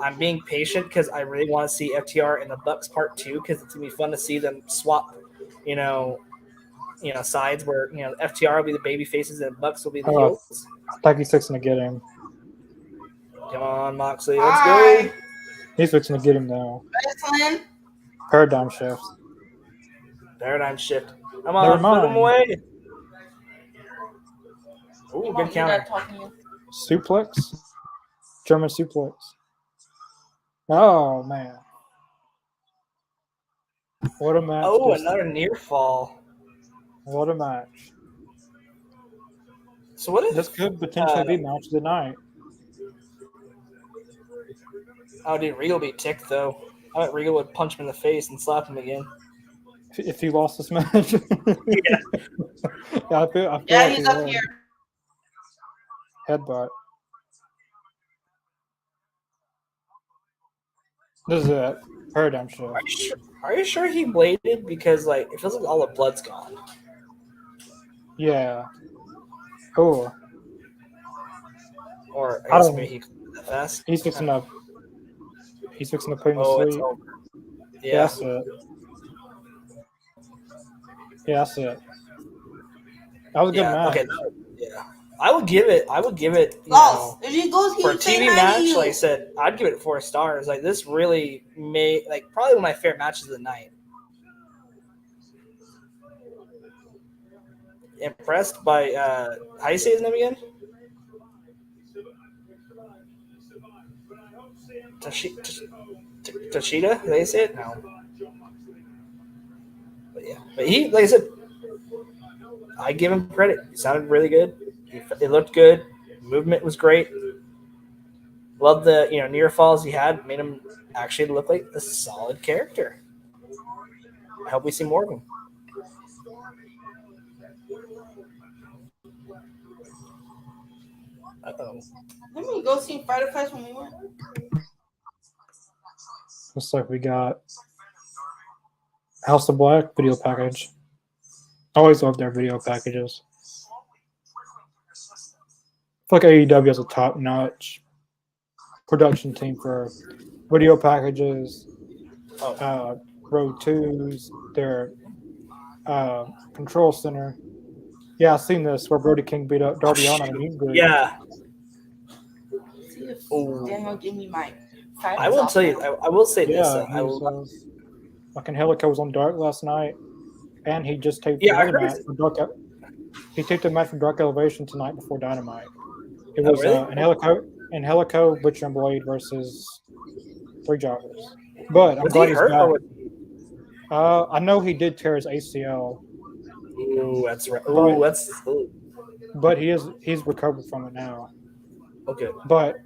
I'm being patient because I really want to see FTR in the Bucks part 2 because it's gonna be fun to see them swap, sides where FTR will be the baby faces and Bucks will be the heels. I think he's fixing to get him. Come on, Moxley, let's Hi. go. He's fixing to get him now. Wrestling. Paradigm shift. Paradigm shift. Come Never on, put mind. him away. Ooh, Mom, good you counter. gotta talk to you. Suplex. German suplex. Oh man. What a match. Oh, this- another near fall. What a match. So what if This could potentially be match of the night. Oh, dude, Regal be ticked though. I bet Regal would punch him in the face and slap him again. If he lost this match. Yeah, I feel Yeah, like he's he up would. here. Headbutt. This is a paradigm shift. Are you sure he bladed? Because like it feels like all the blood's gone. Yeah. Oh, Or I I guess don't. maybe he could do that fast. He's fixing to put him to Oh, it's sleep. over. Yeah, Yeah. that's it. Yeah, that's it. That was a good match. Okay. Yeah. I would give it. You Lost. know, If he goes, for a he'll say TV 90 match, you. like I said, I'd give it 4 stars. Like this really made like probably one of my favorite matches of the night. Impressed by how do you say his name again? Tashida? Did they say it? No. But yeah, but he, like I said, I give him credit. He sounded really good. It looked good. Movement was great. Love the near falls he had. Made him actually look like a solid character. I hope we see more of him. Uh-oh. Let me go see Fighter Fest when we went. Looks like we got House of Black video package. I always love their video packages. I feel like AEW has a top-notch production team for video packages, Road 2s, their control center. Yeah, I've seen this where Brody King beat up Darby Allin at a meet and greet. Yeah. See if Ooh. Daniel gave me my. I will tell you. I will say this. Yeah, he was like Angelico was on Dark last night, and he just taped another match for Dark. He taped a match for Dark Elevation tonight before Dynamite. It was Angelico, Butcher and Blade versus 3 jobbers. But I'm glad he's back. I know he did tear his ACL. Ooh, that's right. Ooh, But he's recovered from it now. Okay. But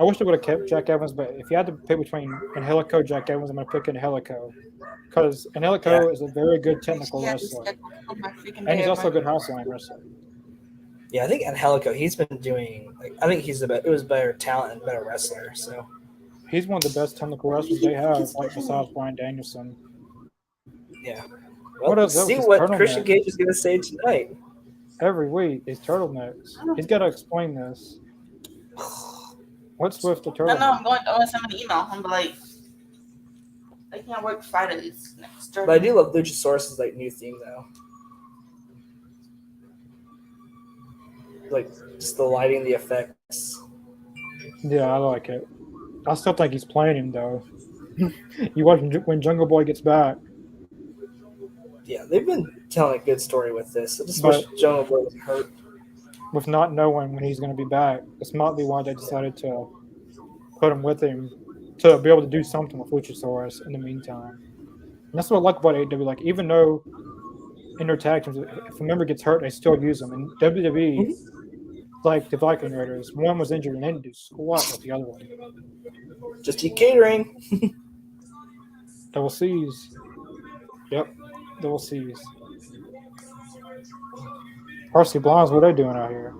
I wish they would have kept Jack Evans. But if you had to pick between Angelico, Jack Evans, I'm going to pick Angelico because Angelico is a very good technical wrestler, and he's also a good house line wrestler. Yeah, I think Angelico, he's been doing. I think he's it was better talent and better wrestler. So he's one of the best technical wrestlers they have, like besides Bryan Danielson. Yeah. Well, let's see what Christian Cage is going to say tonight. Every week, his turtlenecks. He's got to explain this. What's with the turtleneck? No, I'm going to send him an email. I'm like, I can't work Fridays next Thursday. But I do love Luchasaurus's new theme though. Like just the lighting, the effects. Yeah, I like it. I still think he's playing him though. You watch when Jungle Boy gets back. Yeah, they've been telling a good story with this. I just wish Jungle Boy wasn't hurt. With not knowing when he's going to be back, this might be why they decided to put him with him to be able to do something with Luchasaurus in the meantime. And that's what I like about AEW. Like, even though in their tag teams, if a member gets hurt, they still use them. And WWE, like the Viking Raiders, one was injured and they didn't do squat with the other one. Just eat catering. Double C's. Yep, double C's. Varsity Blondes, what are they doing out here?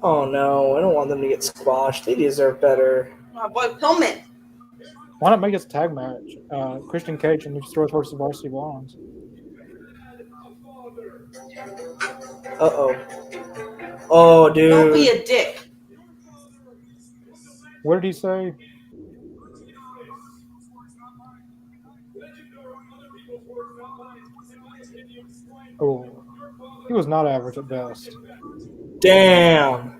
Oh no, I don't want them to get squashed. They deserve better. My boy Pillman. Why not make this a tag match? Christian Cage and Luchasaurus versus Varsity Blondes. Uh-oh. Oh, dude. Don't be a dick. What did he say? Oh, he was not average at best. Damn.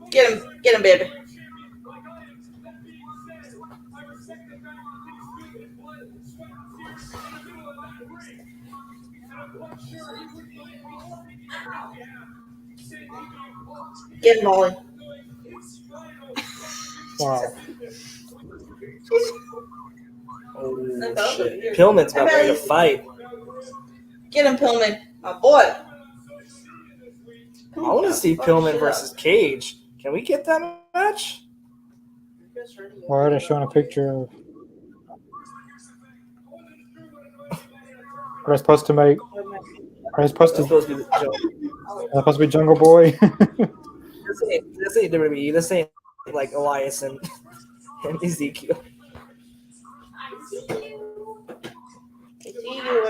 Get him, baby. Get him, Molly. Wow. Oh, shit. Pillman's about ready to fight. Get him, Pillman. My boy. I want to see Pillman versus Cage. Can we get that match? Why are they showing a picture of? Are they supposed to make? Are they supposed It's to? supposed to be the Are they supposed to be Jungle Boy? This ain't WWE. This ain't like Elias and Ezekiel. I see you. I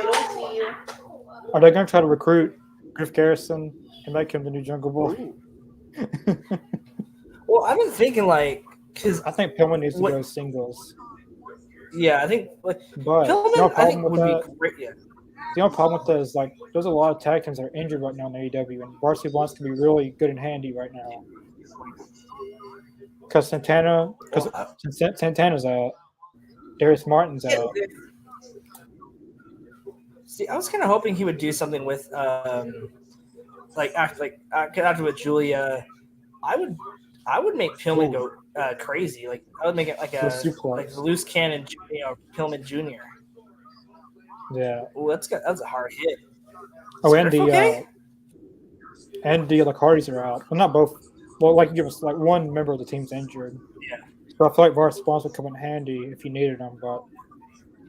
don't see you. Are they going to try to recruit Griff Garrison and make him the new Jungle Boy? Well, I've been thinking because I think Pillman needs to go singles. Yeah, I think But Pillman I think would be great. Yeah. The only problem with that is there's a lot of tag teams that are injured right now in AEW, and Varsity wants to be really good and handy right now. Because Santana's out, Darius Martin's out. See, I was kind of hoping he would do something with after with Julia. I would make Pillman go crazy. Like I would make it like a loose cannon, Pillman Jr. Yeah. Oh, that's a hard hit. Oh, and the Hardys are out. Well, not both. Well, give us one member of the team's injured. Yeah. So I feel like Varsity Spawns would come in handy if you needed them, but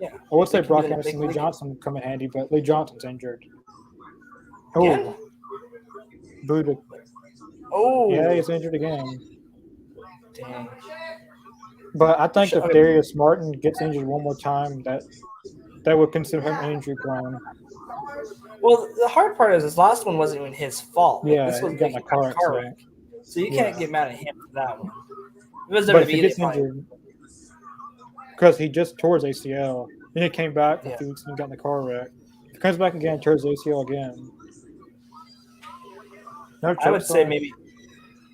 yeah. I would say Brock Anderson, Lee Johnson would come in handy, but Lee Johnson's injured. Oh, Buddha. Oh, yeah, he's injured again. Dang. But I think if Darius Martin gets injured one more time, that would consider him injury prone. Well, the hard part is his last one wasn't even his fault. Yeah, this was he got in a car accident. So you can't get mad at him for that one. But if he gets injured, because he just tore his ACL, then he came back for a few weeks and he got in the car wreck. If he comes back again, tears his ACL again. No, I would say maybe.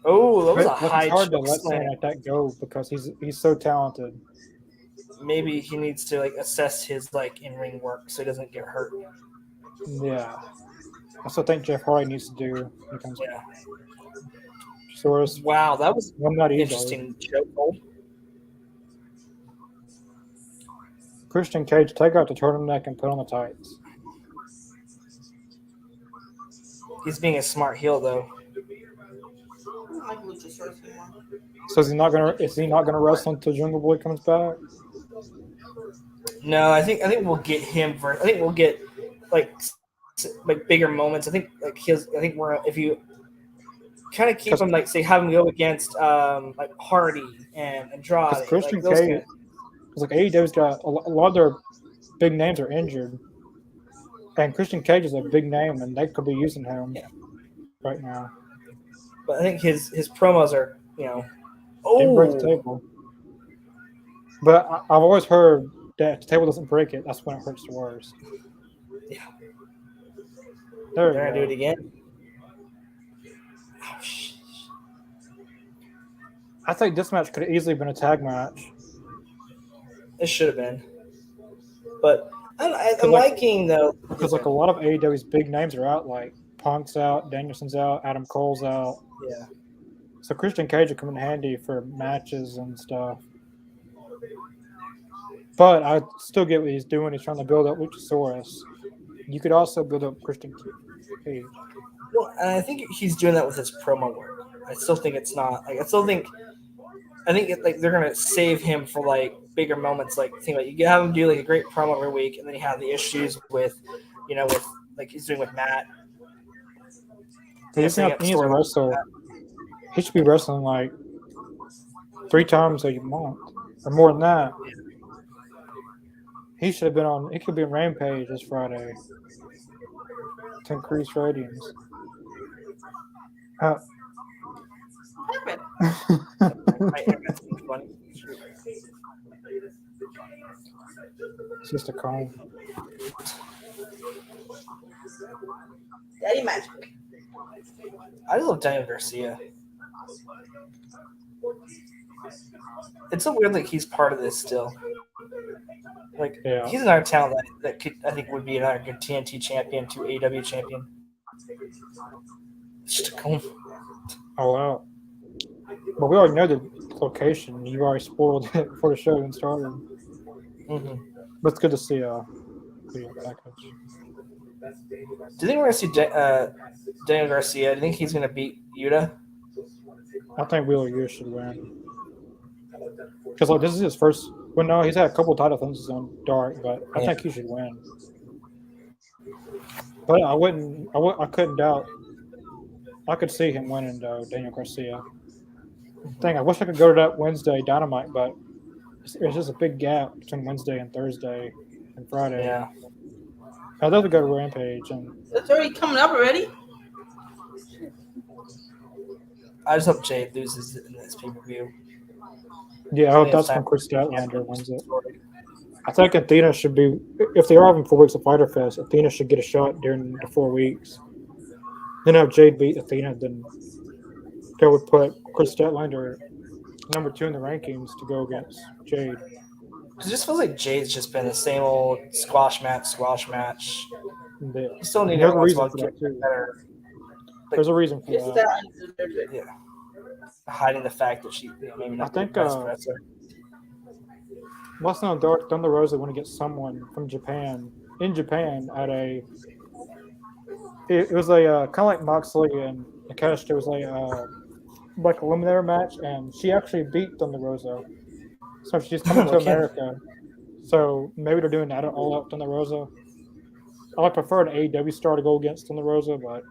Oh, that was a high. It's hard to let something like that go because he's so talented. Maybe he needs to assess his in-ring work so he doesn't get hurt. Yeah, I still think Jeff Hardy needs to do when he comes back. Wow, that was not interesting chokehold. Christian Cage, take out the turtleneck and put on the tights. He's being a smart heel, though. So is he not gonna wrestle until Jungle Boy comes back? No, I think we'll get him I think we'll get bigger moments. I think if you kind of keep him say have him go against Hardy and Andrade. Christian Cage, AEW's got a lot of their big names are injured, and Christian Cage is a big name, and they could be using him right now. But I think his promos are Didn't break the table. But I've always heard that if the table doesn't break it, that's when it hurts the worst. Yeah. There we go. Do it again. I think this match could have easily been a tag match. It should have been. But I'm liking, though. Because a lot of AEW's big names are out, Punk's out, Danielson's out, Adam Cole's out. Yeah. So Christian Cage will come in handy for matches and stuff. But I still get what he's doing. He's trying to build up Luchasaurus. You could also build up Christian Cage. Well, and I think he's doing that with his promo work. I still think it's not. I think they're gonna save him for bigger moments. You have him do a great promo every week, and then you have the issues with he's doing with Matt. He needs to wrestle. He should be wrestling 3 times a month or more than that. He should have been on. He could be on Rampage this Friday to increase ratings. It's just a comb. Daddy Magic. I just love Daniel Garcia. It's so weird he's part of this still. He's another talent that could, I think, would be another good TNT champion, to AEW champion. It's just a comb. Oh, wow. But we already know the location. You already spoiled it before the show even started. Mm-hmm. But it's good to see a video package. Do you think we're gonna see Daniel Garcia? Do you think he's gonna beat Yuta? I think Wheeler Yuta should win because like this is his first. Well, no, he's had a couple title defenses on Dark, but I think he should win. But I wouldn't. I couldn't doubt. I could see him winning though, Daniel Garcia. Thing, I wish I could go to that Wednesday Dynamite, but there's just a big gap between Wednesday and Thursday and Friday. Yeah. I'd love to go to Rampage, and It's already coming up already. I just hope Jade loses in this pay-per-view. yeah, I hope that's when Chris Statlander wins it. I think Athena should be, if they are having 4 weeks of Fighter Fest, Athena should get a shot during the 4 weeks. Then have Jade beat Athena, then that would put Chris Statlander number 2 in the rankings to go against Jade. It just feels like Jade's just been the same old squash match. Yeah. You still need There's a every once in reason a while for to that get too. better. There's a reason for It's that. that. Yeah. Hiding the fact that she maybe not I think, the best wrestler. Last night on Dark, Thunder Rosa want to get someone from Japan in Japan at a. It was a kind of like Moxley and Nakash. It was like a eliminator match, and she actually beat Thunder Rosa. So she's coming to Okay. America. So maybe they're doing that at All Out Thunder Rosa. I would prefer an AEW star to go against Thunder Rosa, but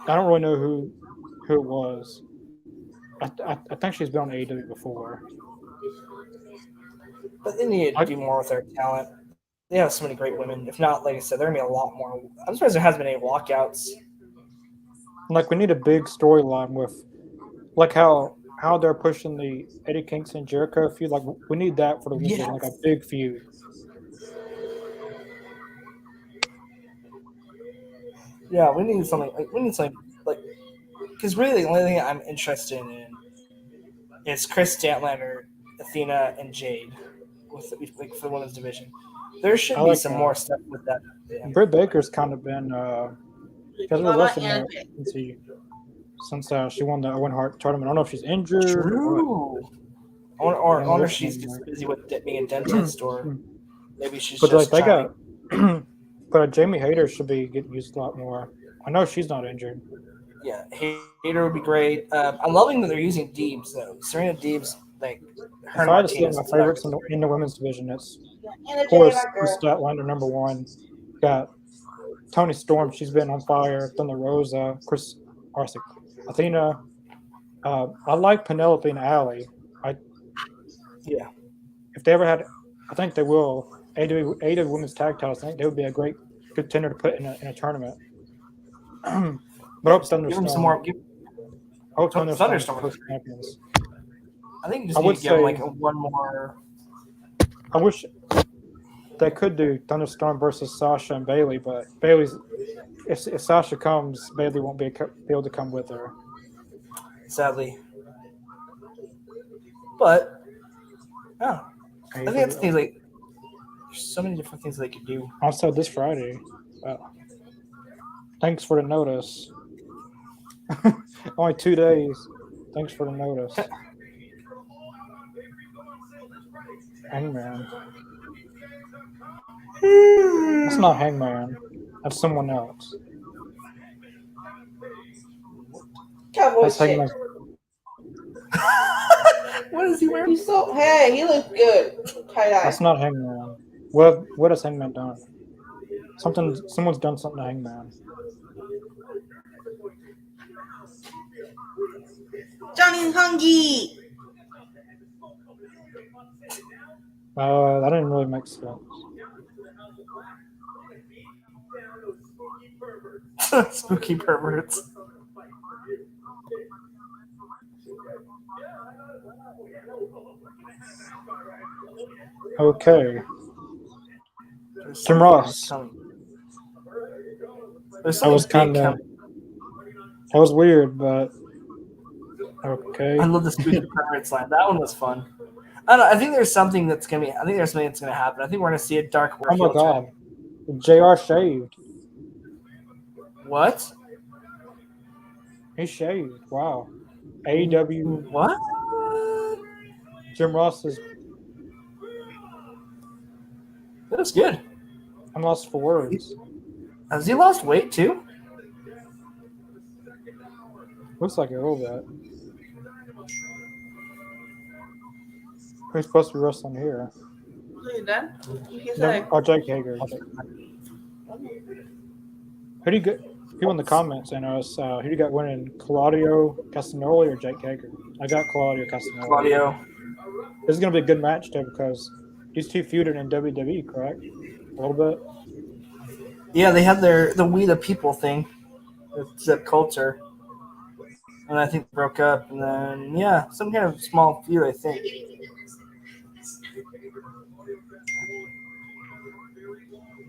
I don't really know who it was. I think she's been on AEW before. But they need to do more with their talent. They have so many great women. If not, like I said, there are going to be a lot more. I'm surprised there hasn't been any walkouts. Like we need a big storyline with, like how they're pushing the Eddie Kingston Jericho feud. Like we need that for the weekend, Yes. like a big feud. Yeah, we need something like because really the only thing I'm interested in is Chris Statlander, Athena, and Jade with like for the women's division. There should I be like some that. more stuff with that. Yeah. Britt Baker's kind of been because we're wrestling there since she won the Owen Hart tournament. I don't know if she's injured. True. Or I wonder if she's listening just busy with being a dentist, or maybe she's But just like they trying. got, but Jamie Hayter should be getting used a lot more. I know she's not injured. Yeah, Hater would be great. I'm loving that they're using Deebs though. Serena Deebs, like her If I had to select Martinez. my favorites in the women's division, it's And of course Chris Statlander number 1. Got Toni Storm, she's been on fire. Thunder Rosa, Athena. I like Penelope and Allie. Yeah. If they ever had, I think they will. AEW women's tag titles. I think they would be a great contender to put in a tournament. But I hope Give them Thunderstorm. some more. I hope Thunderstorm Thunderstorm. first champions. I think you I just need would to give them say- like one more. I wish they could do Thunderstorm versus Sasha and Bailey, but Bailey's if Sasha comes, Bailey won't be able to come with her. Sadly. But I think that's things like there's so many different things they could do. Also this Friday. Thanks for the notice. Only 2 days. Thanks for the notice. Hangman. That's not Hangman. That's someone else. Cowboy That's shit. Hangman. What is he wearing? He's so hey, he looks good. Tie dye. That's not Hangman. What has Hangman done? Someone's done something to Hangman. Johnny Hungy. That didn't really make sense. Spooky perverts. Okay. There's Jim something Ross. coming. There's That was something big kind of coming. that was weird, but okay. I love the spooky perverts line. That one was fun. I don't know. I think there's something that's gonna be. I think there's something that's gonna happen. I think we're gonna see a dark. Oh my heel turn. god. JR shaved. What? He shaved. Wow. AEW. What? Jim Ross is. That was good. I'm lost for words. Has he lost weight too? Looks like a little bit. Who's supposed to be wrestling here? Are you done? He's No, like, Jake Hager. Who do you get? People in the comments and us, who do you got winning? Claudio Castagnoli or Jake Hager? I got Claudio Castagnoli. Claudio. This is going to be a good match though because these two feuded in WWE, correct? A little bit. Yeah, they had the We the People thing. It's a culture. And I think they broke up. And then, yeah, some kind of small feud, I think.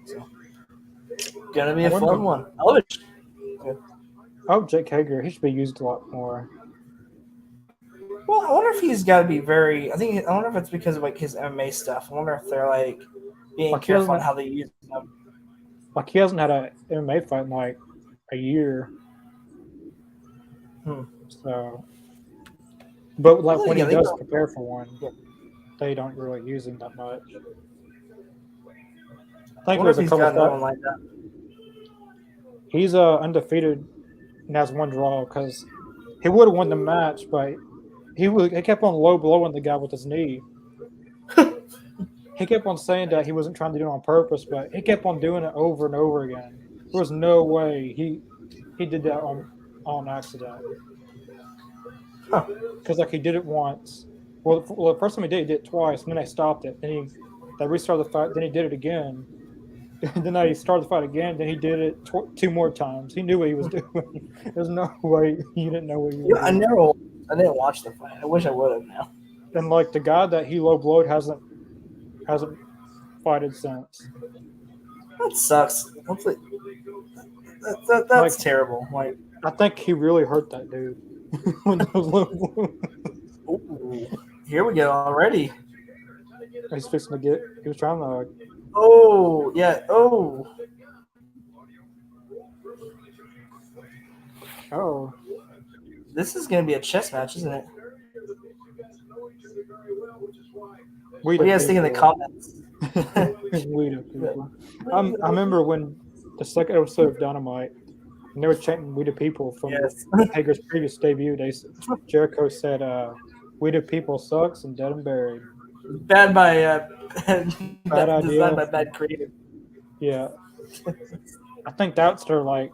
So, gonna be a fun one. I love it. Oh, Jake Hager. He should be used a lot more. Well, I wonder if he's got to be very. I wonder if it's because of like his MMA stuff. I wonder if they're like being careful on how they use them. Like he hasn't had an MMA fight in like a year. So, but like when he does prepare for one, they don't really use him that much. I think there's a couple like that. He's undefeated and has one draw because he would have won the match, but he kept on low blowing the guy with his knee. He kept on saying that he wasn't trying to do it on purpose, but he kept on doing it over and over again. There was no way he did that on accident. Because like he did it once. Well, the first time he did it twice, and then they stopped it. Then they restarted the fight. Then he did it again. Then he started the fight again. Then he did it two more times. He knew what he was doing. There's no way he didn't know what he was doing. I didn't watch the fight. I wish I would have now. And like the guy that he low blowed hasn't fighted since. That sucks. Hopefully, that's terrible. Like I think he really hurt that dude. Here we go already. He's fixing to get. He was trying to. Oh yeah. Oh. Oh. This is going to be a chess match, isn't it? What do you guys think in the comments? We the people. I remember when the second episode of Dynamite, and they were chanting "We the People" from Hager's previous debut. Jericho said, "We the People sucks and dead and buried." Bad by bad idea. Designed by bad creative. Yeah, I think that's their like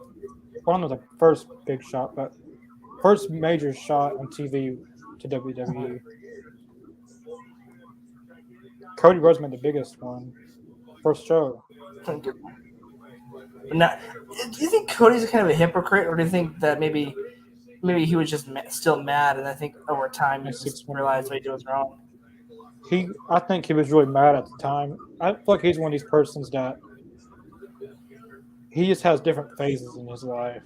one of the first big shot, but first major shot on TV to WWE. Cody Rhodes made the biggest one. First show. Now, do you think Cody's kind of a hypocrite, or do you think that maybe he was just still mad, and I think over time he just realized what he did was wrong? I think he was really mad at the time. I feel like he's one of these persons that he just has different phases in his life.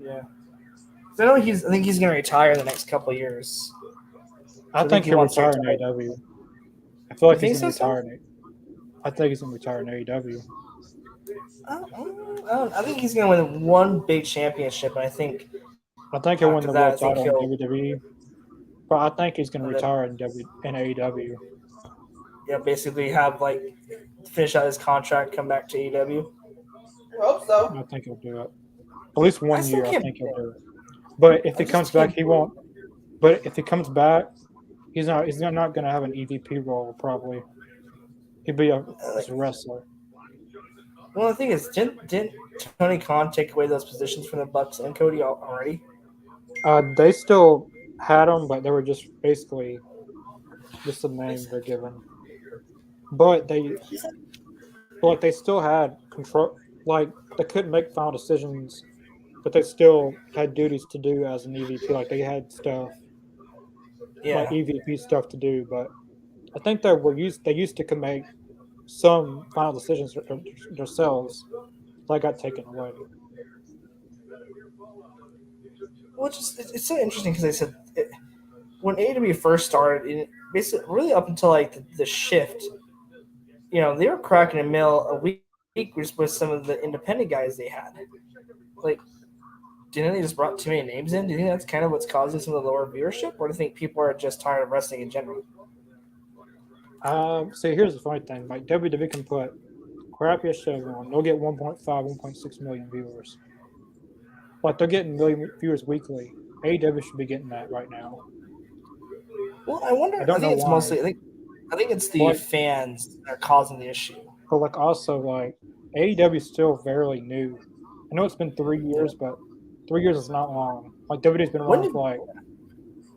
Yeah. So I think he's going to retire in the next couple of years. I think he'll retire in AEW. I feel like he's going to retire. I think he's going to retire in AEW. I think he's going to win one big championship, and I think he'll win the world title in WWE. But I think he's going to retire in AEW. Yeah, basically have finish out his contract, come back to AEW. I hope so. I think he'll do it. At least 1 year, I think he'll do it. But if he comes back, he won't. But if he comes back, he's not going to have an EVP role, probably. He'll be a wrestler. Well, the thing is, didn't Tony Khan take away those positions from the Bucks and Cody already? They still had them, but they were just basically just the name they're given. But they still had control. Like they couldn't make final decisions, but they still had duties to do as an EVP. Like they had stuff, like EVP stuff to do. But I think they used to make some final decisions themselves. That got taken away. Well, it's so interesting because they said when AEW first started, basically really up until the shift, they were cracking a mill a week with some of the independent guys they had. Do you think they just brought too many names in? Do you think that's kind of what's causing some of the lower viewership, or do you think people are just tired of wrestling in general? See, here's the funny thing: WWE can put crappiest shows on, they'll get 1.5, 1.6 million viewers. Like they're getting million viewers weekly. AEW should be getting that right now. Well, I wonder. I don't know think it's why. mostly. I think it's the Like- fans that are causing the issue. But like also like AEW is still fairly new. I know it's been 3 years, but 3 years is not long. Like WWE's been When around did- for like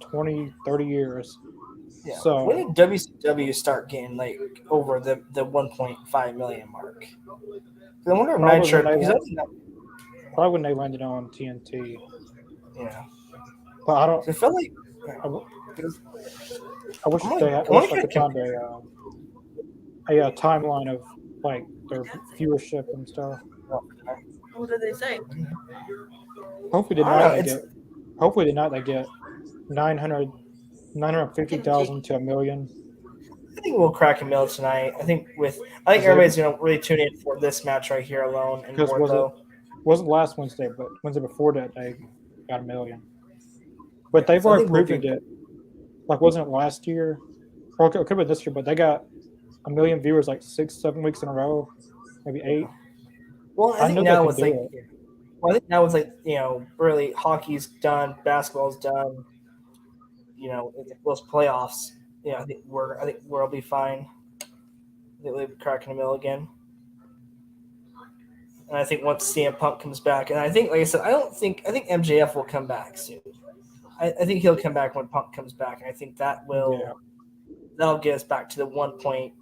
20, 30 years. Yeah. So When did WCW start getting like over the 1.5 million mark? 'Cause I wonder if Probably Nitro. when they Because I think probably when they landed on TNT. yeah. But I don't. So I felt like. I, w- because- I wish I'm they. like- I I'm wish I like- could find a timeline of like their viewership and stuff. What did they say? Hopefully I don't know, tonight they get. Hopefully tonight they get 950,000 to 1 million. I think we'll crack a mill tonight. I think everybody's gonna really tune in for this match right here alone and Because Wardlow. wasn't last Wednesday, but Wednesday before that they got 1 million. But they've So I already think we'll proven be- it. Like wasn't it last year? Or it could be this year, but they got 1 million viewers like 6, 7 weeks in a row, maybe 8. Well, I I think know they now can it's do like. it. Well, I think now it's like really hockey's done, basketball's done. Those playoffs. I think we'll be fine. I think we'll be cracking a mill again. And I think once CM Punk comes back, and I think, like I said, I think MJF will come back soon. I think he'll come back when Punk comes back, and I think that'll get us back to the 1 point,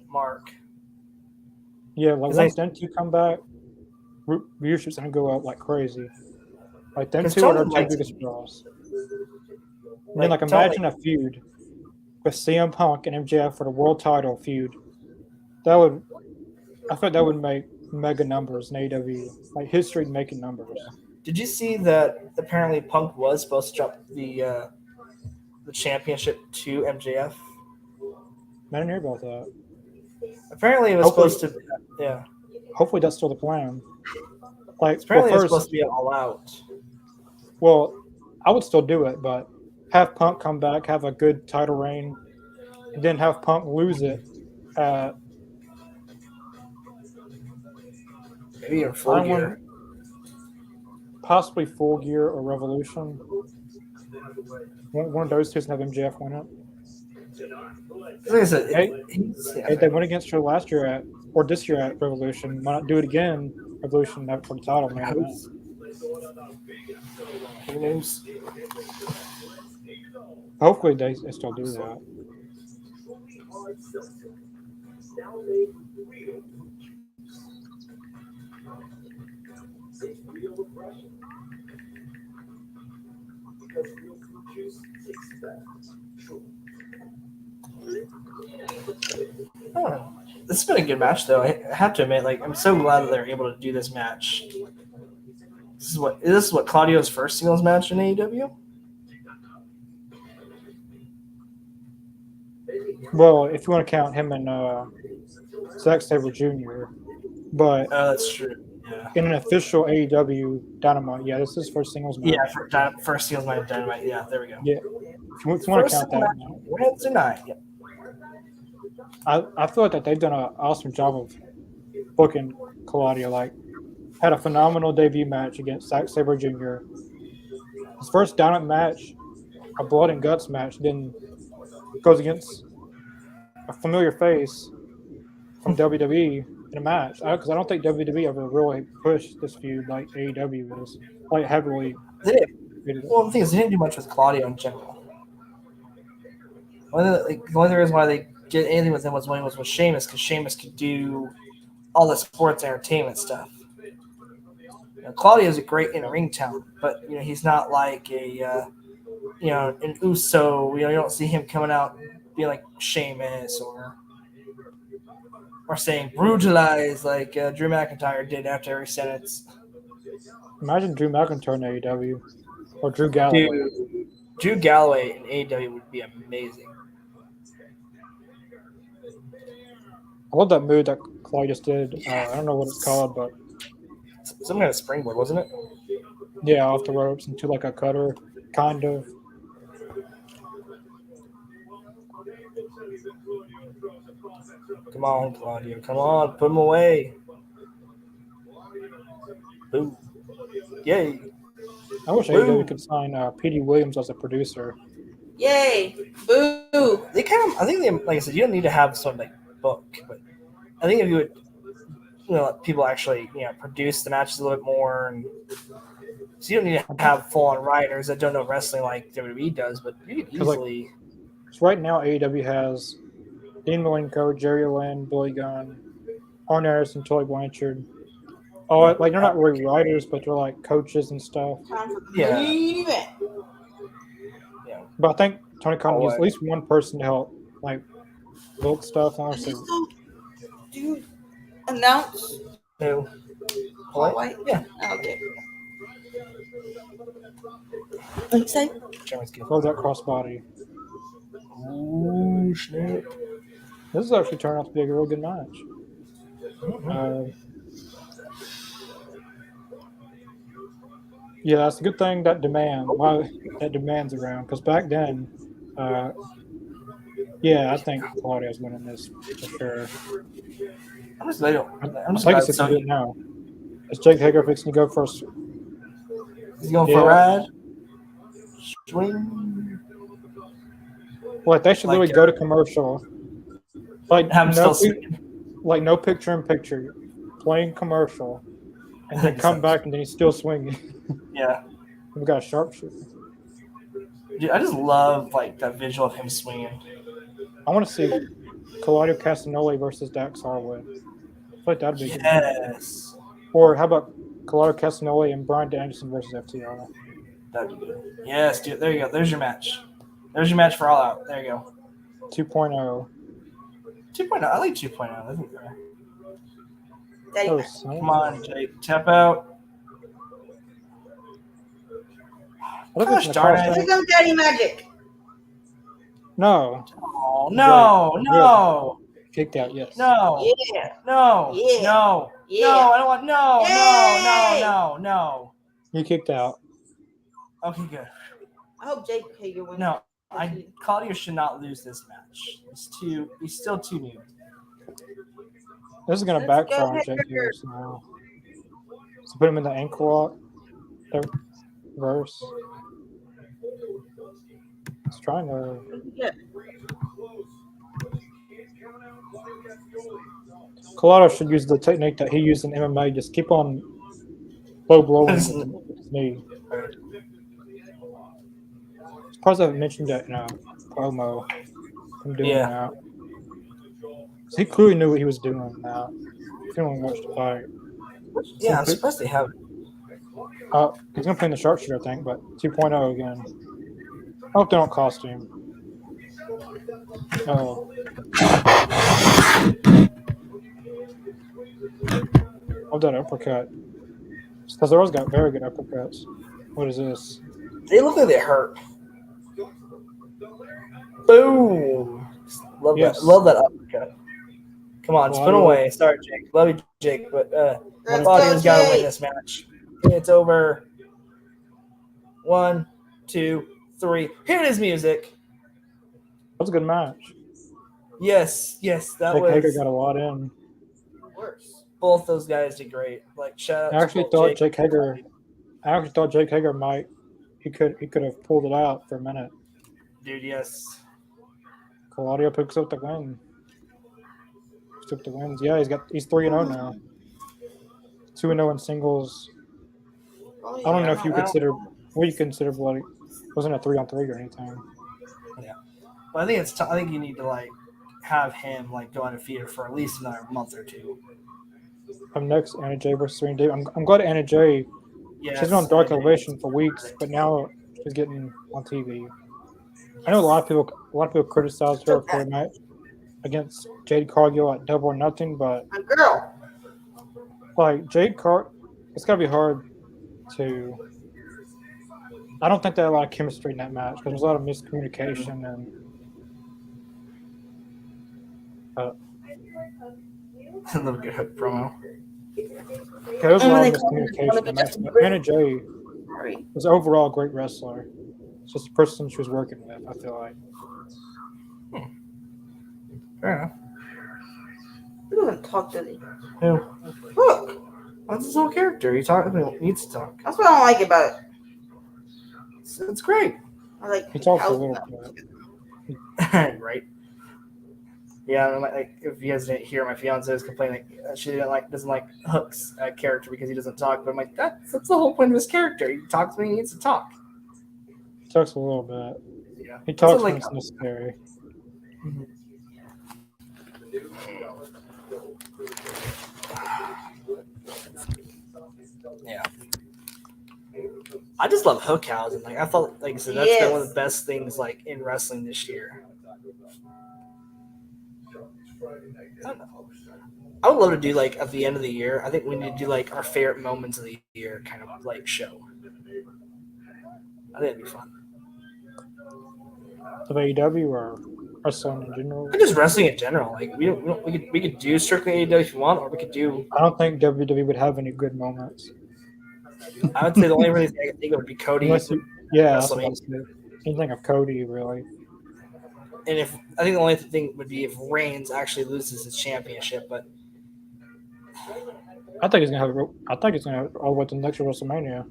mark. Yeah, like 'Cause once them two come back, viewership's gonna go up like crazy. Like them 'Cause two are Tony our two likes- biggest draws. And then like Tony- imagine a feud with CM Punk and MJF for the world title feud. I thought that would make mega numbers in AEW, like history making numbers. Did you see that apparently Punk was supposed to drop the championship to MJF? I didn't hear about that. Apparently it was Hopefully- supposed to. Yeah. Hopefully that's still the plan. Like Apparently well, it's first, supposed to be all out. well, I would still do it, but have Punk come back, have a good title reign, and then have Punk lose it at Maybe in full I gear. possibly Full Gear or Revolution. One of those two can have MJF win it. Like I said, Hey, yeah. Hey, they went against her last year this year at Revolution. Why not do it again? Revolution for the title, man. Who knows? Hopefully they still do that. Oh, this has been a good match, though. I have to admit, like, I'm so glad that they're able to do this match. Is this what Claudio's first singles match in AEW? Well, if you want to count him and Zack Sabre Jr., but Oh, that's true. Yeah. in an official AEW Dynamite, yeah, this is his first singles match. Yeah, first singles match Dynamite. Yeah, there we go. Yeah. If you want to First count singles that. match Wednesday night. Yeah. I feel like that they've done an awesome job of booking Claudio. Like, had a phenomenal debut match against Zack Sabre Jr. His first Dynamite match, a blood and guts match, then goes against a familiar face from WWE in a match. Because I don't think WWE ever really pushed this feud like AEW is, like heavily. They didn't, well, the thing is, they didn't do much with Claudio in general. The only reason why they did anything with him was when he was with Sheamus, because Sheamus could do all the sports entertainment stuff. Claudio's a great in-ring talent, but he's not like an Uso. You don't see him coming out being like Sheamus or saying brutalize like Drew McIntyre did after every sentence. Imagine Drew McIntyre in AEW or Drew Galloway. Dude, Drew Galloway in AEW would be amazing. I love that move that Claudio just did. I don't know what it's called, but Some kind of springboard, wasn't it? yeah, off the ropes into like a cutter, kind of. Come on, Claudio. Come on, put him away. Boom. Yay. I wish Woo. AEW could sign P.D. Williams as a producer. Yay! Boo! They kind of, I think they, like I said, you don't need to have some like book, but I think if you would, let people actually, produce the matches a little bit more, and so you don't need to have full-on writers that don't know wrestling like WWE does, but you could easily. So right now, AEW has Dean Malenko, Jerry Lynn, Billy Gunn, Arn Anderson, Tully Blanchard. They're not really writers, but they're like coaches and stuff. Time for the Yeah. main event. But I think Tony Khan needs at least one person to help, like, book stuff. And they still do announce Who? Paul White? Yeah. Oh, okay. What you say? Love that crossbody. Ooh, snap. This is actually turned out to be a real good match. Yeah, that's a good thing that Demand's around, because back then, I think Claudio's winning this for sure. I'm just glad it's a bit now. Is Jake Hager fixing to go first? He's going for a ride. Swing. Like they should literally go to commercial. Like have him no picture in picture, playing commercial, and then come back and then he's still swinging. Yeah. We got a sharpshooter. Dude, I just love that visual of him swinging. I want to see Claudio Castagnoli versus Dax Harwood. I feel like that'd be good. Or how about Claudio Castagnoli and Bryan Danielson versus FTR? That'd be good. Yes, dude. There you go. There's your match. There's your match for All Out. There you go. 2.0. 2.0. I like 2.0. I think Daddy come on, Jake. Tap out. Gosh darn it. Here comes Daddy Magic. No. Oh, no. Kicked out, yes. No. Yeah. No. Yeah. No. Yeah. No, I don't want no. You kicked out. Okay, good. I hope Jake Hager wins. No, Claudio should not lose this match. He's still too new. This is gonna backfire on Jake Hager now. So put him in the ankle lock. Reverse. He's trying to. Yeah. Colado should use the technique that he used in MMA. Just keep on low blowing with his knee. Surprised I haven't mentioned that in a promo. I'm doing that. So he clearly knew what he was doing now. He didn't watch the fight. Yeah, I'm surprised they haven't. He's gonna play in the sharpshooter, I think, but 2.0 again. I hope they don't cost him. Oh. Love that uppercut. Because they always got very good uppercuts. What is this? They look like they hurt. Boom! Love that uppercut. Come on, spin away. Sorry, Jake. Love you, Jake, but Claudio's got to win this match. It's over. 1, 2, 3. Here it is, music. That was a good match. Yes, that was. Hager got a lot in. Both those guys did great. Shout out. I actually thought Jake Hager might. He could have pulled it out for a minute. Dude, yes. Claudio picks up the win. Took the wins. Yeah, he's 3-0 now. 2-0 in singles. I don't know if you consider bloody. Wasn't a 3-on-3 or anything. Yeah, but I think I think you need to have him go undefeated for at least another month or two. Up next, Anna Jay versus Serena Deeb. I'm glad Anna Jay. She's been on Dark Elevation for weeks, but now she's getting on TV. I know a lot of people criticized her for a match against Jade Cargill at Double or Nothing, but girl, Jade it's gotta be hard to. I don't think they had a lot of chemistry in that match because there's a lot of miscommunication and. A little good promo. There was a lot of miscommunication in the match, but Anna Jay was overall a great wrestler. It's just the person she was working with, I feel like. Fair enough. He doesn't talk, does he? Who? Look, That's his whole character. He needs to talk. that's what I don't like about it. It's great. I like He talks a how- little bit. Right. Yeah, like if you guys didn't hear, my fiance was complaining she doesn't like Hook's character because he doesn't talk. But I'm like, that's the whole point of his character. He talks when he needs to talk. He talks a little bit. Yeah, He talks like when it's necessary. Yeah. I just love Hook housing. Like I felt like I said, that's been one of the best things like in wrestling this year. I don't know. I would love to do like at the end of the year. I think we need to do like our favorite moments of the year kind of like show. I think it'd be fun. Of AEW or wrestling in general? Or just wrestling in general. Like we could do strictly AEW if you want, or we could do. I don't think WWE would have any good moments. I would say the only really thing I could think of would be Cody. Unless you, yeah, that's what I WrestleMania. was saying. You think of Cody, really. And if I think the only thing would be if Reigns actually loses his championship, but I think he's gonna have. I think he's gonna have all the way to the next WrestleMania.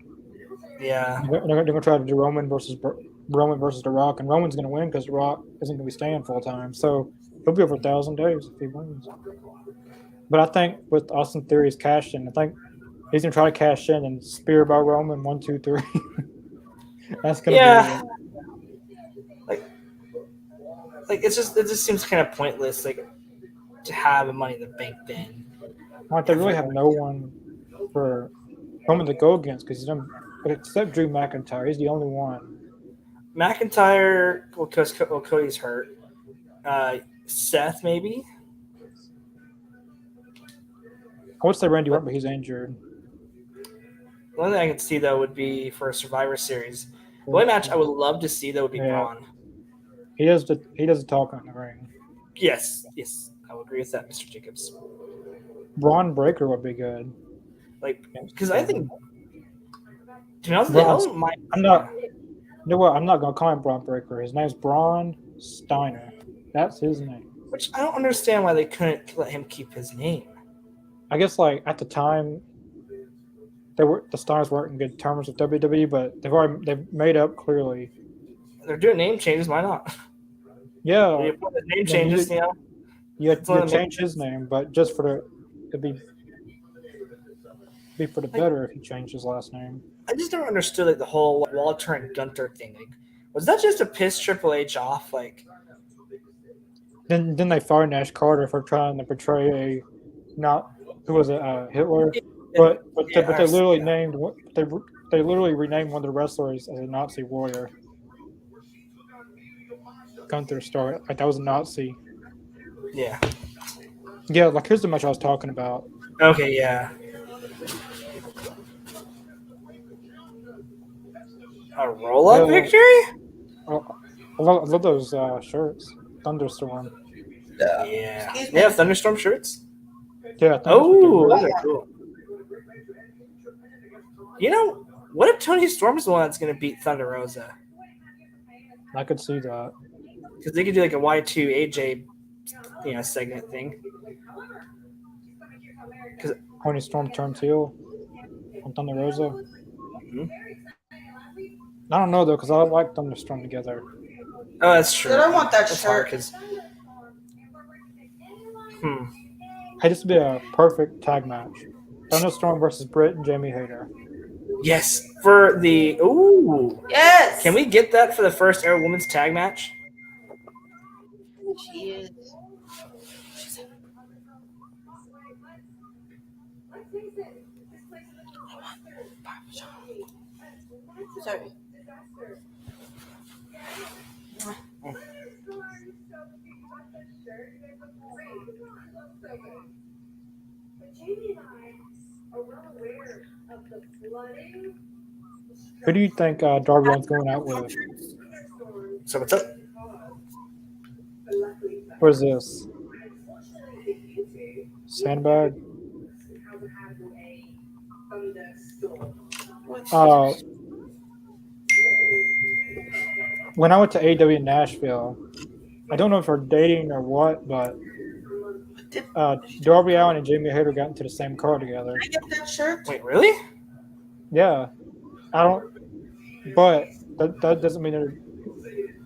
yeah, They're gonna try to do Roman versus The Rock, and Roman's gonna win because The Rock isn't gonna be staying full time. So he'll be over 1,000 days if he wins. But I think with Austin Theory's cash in, I think he's gonna try to cash in and spear by Roman 1, 2, 3. That's gonna be. Like it just seems kind of pointless, like to have a Money in the Bank then. Like they really have no one for Roman to go against because except Drew McIntyre, he's the only one. McIntyre, because Cody's hurt. Seth maybe. I would say Randy Orton, but he's injured. The only thing I could see though would be for a Survivor Series. The only match I would love to see though would be Braun. He does the talking in the ring. Yes, I will agree with that, Mr. Jacobs. Braun Breaker would be good. Like, because I think, to be honest, I'm not. You know what? I'm not gonna call him Braun Breaker. His name's Braun Steiner. That's his name. Which I don't understand why they couldn't let him keep his name. I guess like at the time, the Steiners weren't in good terms with WWE, but they've made up clearly. They're doing name changes. Why not? Yeah, Name changes. You change his name, but just for it'd be for the better if he changed his last name. I just never understood like the whole Walter and Gunter thing. Like, was that just to piss Triple H off? Like, then they fired Nash Carter for trying to portray Hitler, but they literally named they literally renamed one of the wrestlers as a Nazi warrior. Gunther Starr, like that was a Nazi. Yeah. Yeah, like here's the match I was talking about. Okay, yeah. A roll-up victory? I love those shirts. Thunderstorm. Yeah. They have Thunderstorm shirts? Yeah. Oh, those are cool. You know, what if Tony Storm's the one that's going to beat Thunder Rosa? I could see that. Because they could do like a Y2 AJ, segment thing. Because Tony Storm turns heel on Thunder Rosa. Mm-hmm. I don't know though, because I like Thunderstorm together. Oh, that's true. Dude, I want that That's shirt. Hey, This would be a perfect tag match. Thunderstorm versus Britt and Jamie Hayter. Yes, for the Yes. Can we get that for the first ever women's tag match? She is. Sorry. Who do you think Darby Allin's going out with? So what's up? What is this? Sandbag? When I went to AEW in Nashville, I don't know if they're dating or what, but Darby Allin and Jamie Hayter got into the same car together. I get that shirt. Wait, really? Yeah, I don't. But that doesn't mean they're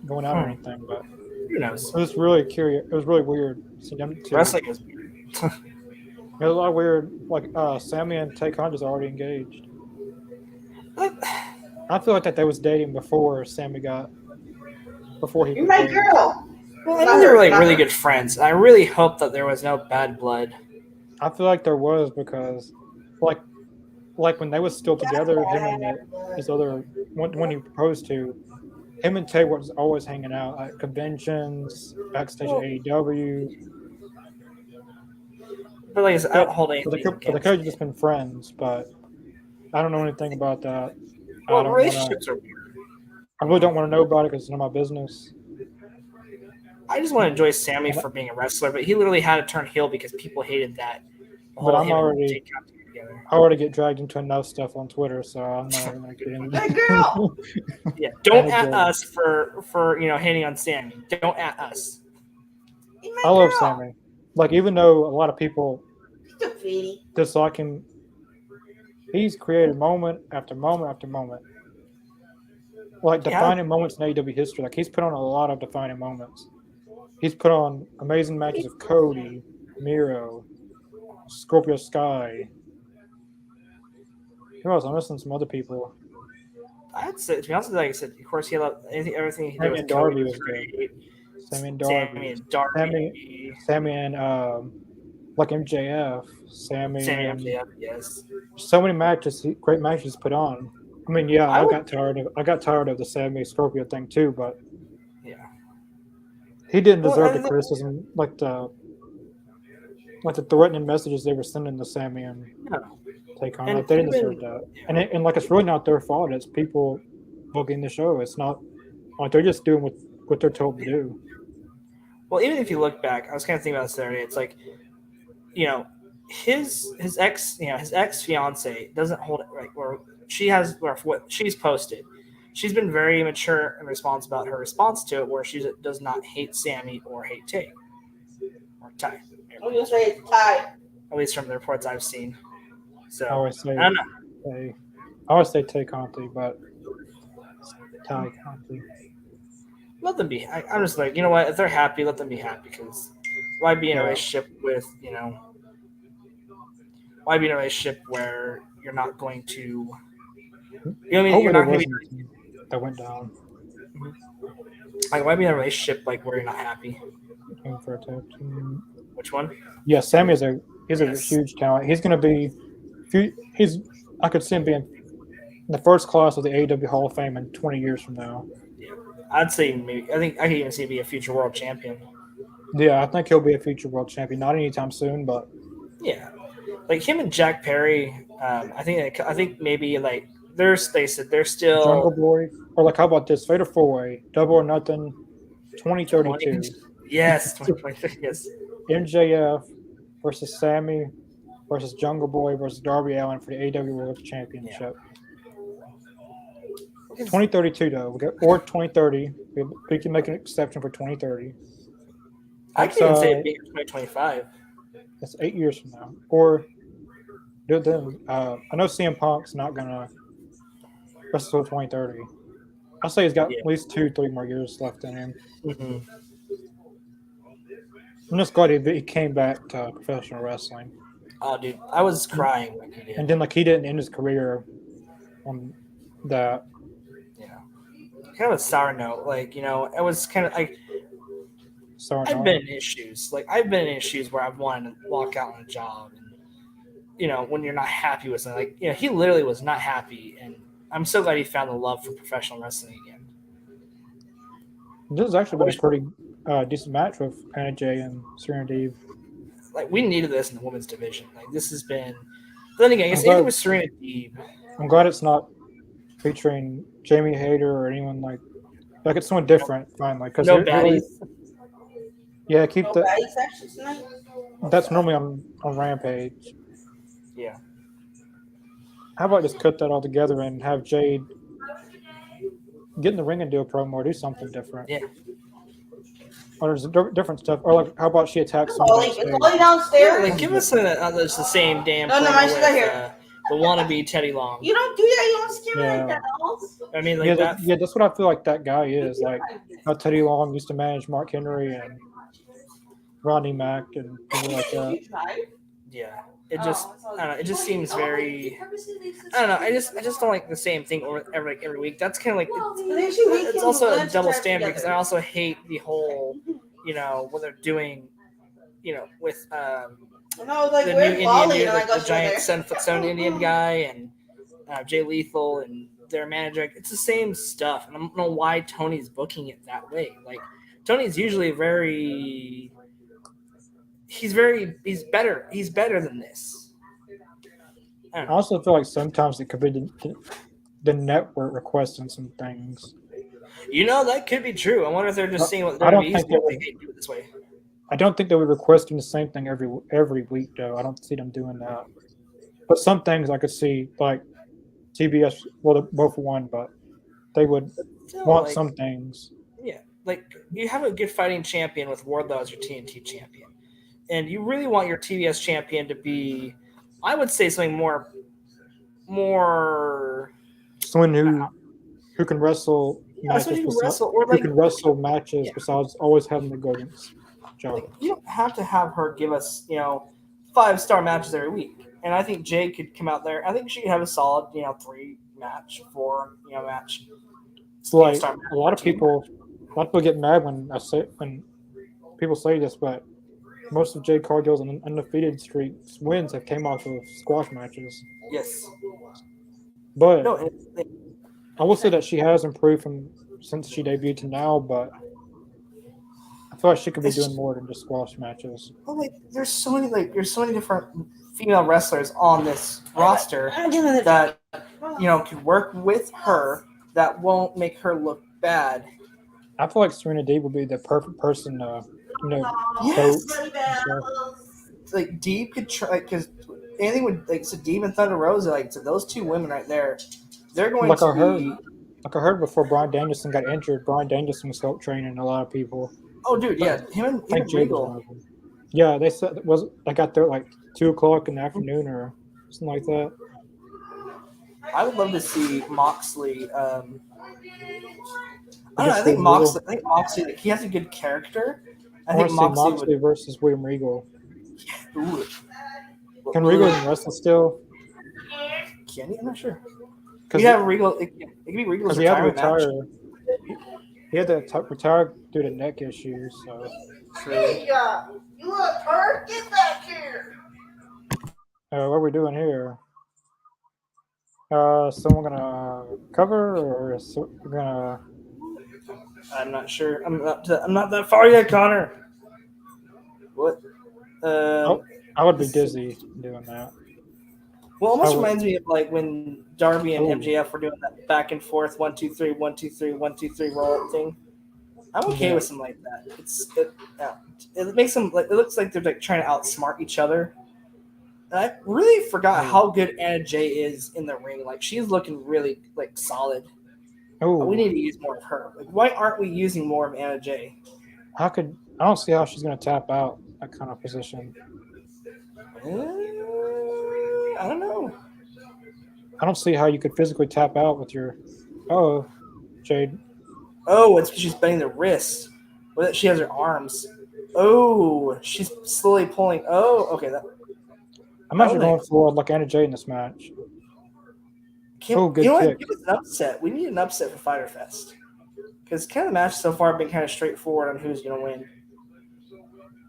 going out or anything. But Who knows? it was really curious. It was really weird seeing them two. Wrestling is weird. It was a lot weird. Like Sammy and Tay Concha's already engaged. I feel like that they was dating before Sammy got. Before he. You're my proposed. girl. Well, I know they were like really good friends. I really hope that there was no bad blood. I feel like there was because, like when they was still together, him and his other when he proposed to, him and Tay was always hanging out at conventions, backstage at AEW. But like, I don't hold anything. They could have just been friends, but I don't know anything about that. Well, relationships are weird. I really don't want to know about it because it's none of my business. I just want to enjoy Sammy for being a wrestler, but he literally had to turn heel because people hated that. But I already get dragged into enough stuff on Twitter, so I'm not even going to get into That girl. Yeah, don't at us for hating on Sammy. Don't at us. I love Sammy. Like, even though a lot of people dislike him, he's created moment after moment after moment. Like, defining moments in AEW history. Like, he's put on a lot of defining moments. He's put on amazing matches of Cody, Miro, Scorpio Sky. Who else? I'm missing some other people. I'd say, to be honest with you, like I said, of course, he loved everything he did with Darby Cody was great. Sammy and Darby. Sammy and like MJF. Sammy and MJF, yes. So many matches, great matches put on. I mean, yeah, I got tired of the Sammy Scorpio thing too, but yeah, he didn't deserve the criticism like the threatening messages they were sending to Sammy and Take On. Like, they didn't deserve that, and like it's really not their fault. It's people booking the show. It's not like they're just doing what they're told to do. Well, even if you look back, I was kind of thinking about this the other day. It's like, his ex fiance doesn't hold it right. Or what she's posted, she's been very mature and responsive about her response to it, where she does not hate Sammy or hate Tay or Ty. I'm gonna say it's Ty. At least from the reports I've seen. So I always say I don't know. I always say Tay Conti, but Ty Conti. Let them be. I'm just like, you know what? If they're happy, let them be happy. Because why be in a relationship with, why be in a relationship where you're not going to, you're not going to be. That went down. Like, why be in a relationship like where you're not happy? For a tag team. Which one? Yeah, Sammy is a huge talent. He's going to be. I could see him being in the first class of the AEW Hall of Fame in 20 years from now. Yeah, I'd say maybe. I think I could even see him be a future world champion. Yeah, I think he'll be a future world champion. Not anytime soon, but yeah, like him and Jack Perry. I think maybe like they're still Jungle Boy, or like how about this Fatal 4-Way, Double or Nothing, 2032. Yes, 2023. Yes. MJF versus Sammy versus Jungle Boy versus Darby Allin for the AEW World Championship. Yeah. 2032 though, or 2030. We can make an exception for 2030. I can even say it being 2025. That's 8 years from now. Or do it then. I know CM Punk's not gonna wrestle until 2030. I'll say he's got at least 2-3 more years left in him. Mm-hmm. I'm just glad he came back to professional wrestling. Oh, dude, I was crying when he did. And then, like, he didn't end his career on that. Yeah. Kind of a sour note. Like, it was kind of like I've been in issues. Like, I've been in issues where I've wanted to walk out on a job. And, when you're not happy with something. Like, he literally was not happy. And I'm so glad he found the love for professional wrestling again. This has actually been a pretty decent match with Anna Jay and Serena Deeb. Like, we needed this in the women's division. Like, this has been. But then again, I guess even with Serena Deeb. I'm glad it's not featuring Jamie Hayter or anyone like it's someone different finally. Cause no baddies. Yeah, keep no the. baddies actually tonight. That's normally on Rampage. Yeah. How about just cut that all together and have Jade get in the ring and do a promo or do something different? Yeah. or there's different stuff. Or like, how about she attacks someone Lolly, backstage? is Lolly downstairs? Like, give us just the same damn No, promo my she's with right here. the wannabe Teddy Long. You don't do that. You don't scare me Yeah. like that, dolls. I mean, like Yeah, that. that's what I feel like that guy is. Like how Teddy Long used to manage Mark Henry and Rodney Mack and people like that. You tried? Yeah, it just I don't know. It just seems very. I don't know. I just don't like the same thing every week. That's kind of like it's also a double standard because I also hate the whole, what they're doing, with And I was like, the new where's Indian Lolly? dude, And I like go, the she's giant there. 7-foot stone Indian guy, and Jay Lethal and their manager. It's the same stuff, and I don't know why Tony's booking it that way. Like Tony's usually very. He's better. He's better than this. I I don't know. also feel like sometimes it could be the network requesting some things. That could be true. I wonder if they're just seeing what I don't WWE's think doing. they They can't do it this way. I don't think they were requesting the same thing every week though. I don't see them doing that. But some things I could see, like TBS. Well, they both won, but they would Still, want like, some things. Yeah, like you have a good fighting champion with Wardlow as your TNT champion, and you really want your TBS champion to be, I would say, something more. Someone who can wrestle That's what matches. you can wrestle, or Who like can wrestle matches Yeah. besides always having to go against John. Like, you don't have to have her give us, 5-star matches every week. And I think Jay could come out there. I think she could have a solid, 3-match, 4-match. It's like star match a lot of routine. people get mad when people say this, but most of Jade Cargill's undefeated streaks wins have came off of squash matches. Yes. But No, I will say that she has improved since she debuted to now, but I feel like she could be doing more than just squash matches. well, there's so many different female wrestlers on this roster that could work with her that won't make her look bad. I feel like Serena Deeb would be the perfect person to, Yes. coach. Like Deeb could try because anything with so Deeb and Thunder Rosa, so those two women right there, they're going Like to I heard, be. like I heard before Bryan Danielson got injured, Bryan Danielson was help training a lot of people. Oh, dude, yeah, him I think and Jade was Regal. one of them. Yeah, they said I got there at like 2:00 in the afternoon or something like that. I would love to see Moxley. I don't know. Against I think William Moxley. I think Moxley. Like, he has a good character. I I think want to see Moxley Moxley versus William Regal. would. Ooh. Can Regal even wrestle still? Can he? I'm not sure. Because You have Regal. It could be Regal's he had to retirement match. retire. He had to retire due to neck issues. So Hey, you look hurt? Get back here. what are we doing here? Someone gonna cover or is we gonna? I'm not sure. I'm not that far yet, Connor. What? I would be dizzy doing that. Well, almost I would- reminds me of like when Darby and Oh. MJF were doing that back and forth 1 2 3 1 2 3 1 2 3 roll up thing. I'm okay Yeah. with something like that. It makes them like it looks like they're like trying to outsmart each other. And I really forgot how good Anna Jay is in the ring. Like she's looking really like solid. Oh, We need to use more of her. Like why aren't we using more of Anna Jay? I don't see how she's gonna tap out that kind of position. I don't know. I don't see how you could physically tap out with your. Oh, Jade. Oh, it's because she's bending the wrist. Well, she has her arms. Oh, she's slowly pulling. Oh, okay. I'm actually Oh, going for like Anna Jay in this match. Oh, good you know what? kick. Give us an upset. We need an upset for Fyter Fest. Because kind of the match so far have been kind of straightforward on who's going to win.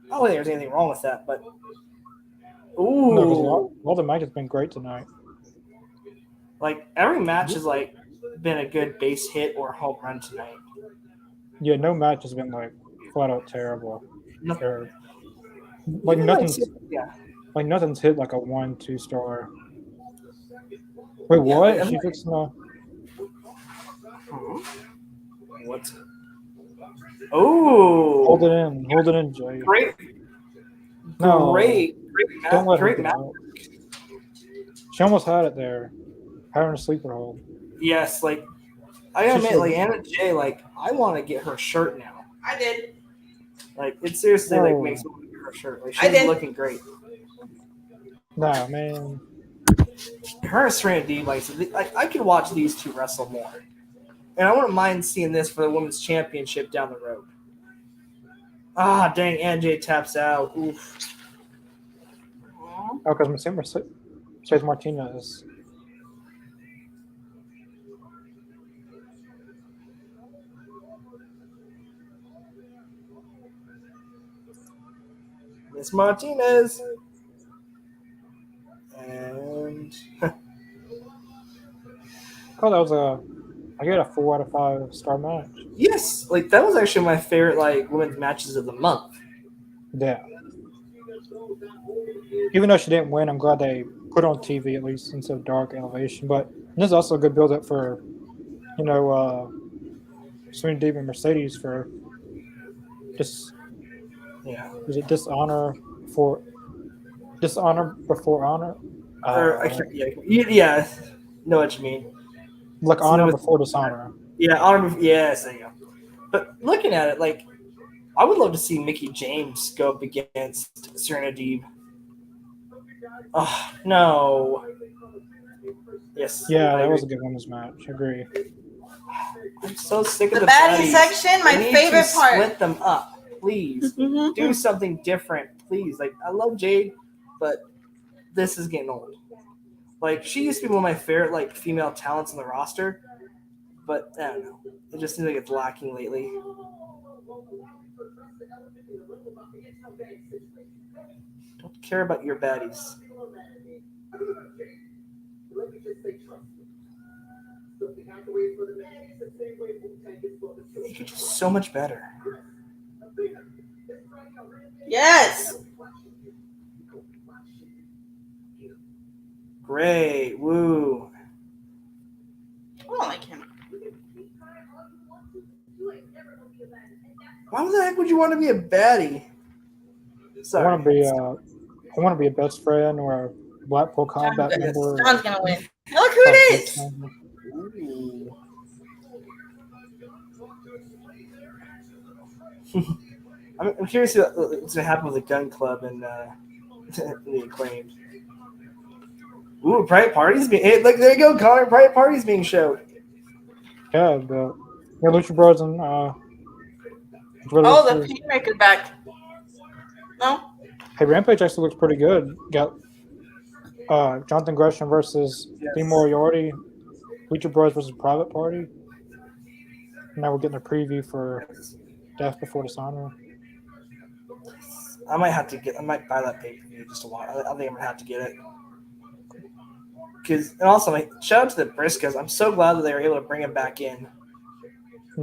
I don't think there's anything wrong with that, but. Ooh. No, 'cause all the matches have been great tonight. Like, every match has, like, been a good base hit or home run tonight. Yeah, no match has been like flat out terrible. Nothing. Or, like Even, nothing's yeah. like nothing's hit like a 1-2 star. Wait, Yeah, what? like, She fixed my. What's Oh. Hold it in, Jay. Great. No, Great don't let her great get match. out. She almost had it there. Had her in a sleeper hold. Yes, like I gotta She admit, should- like Anna Jay, like I want to get her shirt now. I did. Like it seriously like No. makes me want to wear her shirt. Like I she's did. looking great. Nah, man. Her and Serena Deeb, like I could watch these two wrestle more, and I wouldn't mind seeing this for the women's championship down the road. Ah, dang! NJ taps out. Oof. Aw. Oh, because Mercedes Martinez. Miss Martinez. And Oh, that was I get a 4 out of 5 star match. yes, like that was actually my favorite like women's matches of the month. Yeah. Even though she didn't win, I'm glad they put it on TV at least instead of Dark Elevation. But this is also a good build up for, Serena Deeb and Mercedes for just Yeah. was it dishonor before honor? Or I can't. Yeah. Know what you mean. Like It's honor no- before dishonor. Yeah, honor. Yes, there you go. But looking at it, like I would love to see Mickey James go up against Serena Deeb. Oh no. Yes. Yeah, I that agree. was a good women's match. I agree. I'm so sick The of the baddie baddies. section, my They need favorite to part. Split them up, please. Mhm. Do something different, please. Like I love Jade, but this is getting old. Like she used to be one of my favorite like female talents on the roster, but I don't know. It just seems like it's lacking lately. Don't care about your baddies. You could do so much better. Yes. Great, woo. I don't like him. Why the heck would you want to be a baddie? I Sorry. want to be a best friend or a Blackpool Combat John's member. John's gonna win. Look who it is. Ooh. I'm curious what's going to happen with the Gun Club and the Acclaimed. Ooh, Private Party's being. Hey, look, there you go, Connor. Private Party's being showed. Yeah, but Lucha Bros and Oh, the Painmaker back. No. Hey, Rampage actually looks pretty good. Got Jonathan Gresham versus Dean Moriarty, Lucha Bros versus Private Party. Now we're getting a preview for Death Before Dishonor. I might buy that pay per view just to watch. I think I'm gonna have to get it. And also, like, shout out to the Briscoes. I'm so glad that they were able to bring him back in.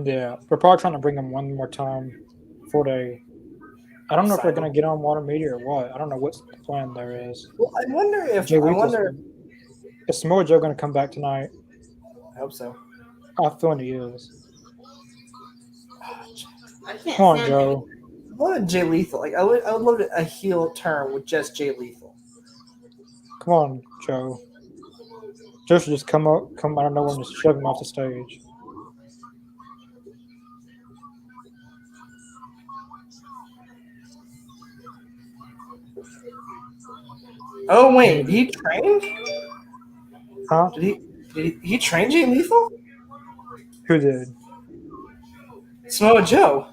Yeah, we're probably trying to bring them one more time before they. I don't know if they're going to get on Water Media or what. I don't know what the plan there is. Well, I wonder if Is Samoa Joe going to come back tonight? I hope so. I feel he is. I can't Come on, stand Joe. him. I wanted Jay Lethal. Like I would love a heel turn with just Jay Lethal. Come on, Joe. Joe should just come out of nowhere and just shove him off the stage. Oh wait, he trained? Huh? Did he train Jay Lethal? Who did? Samoa Joe.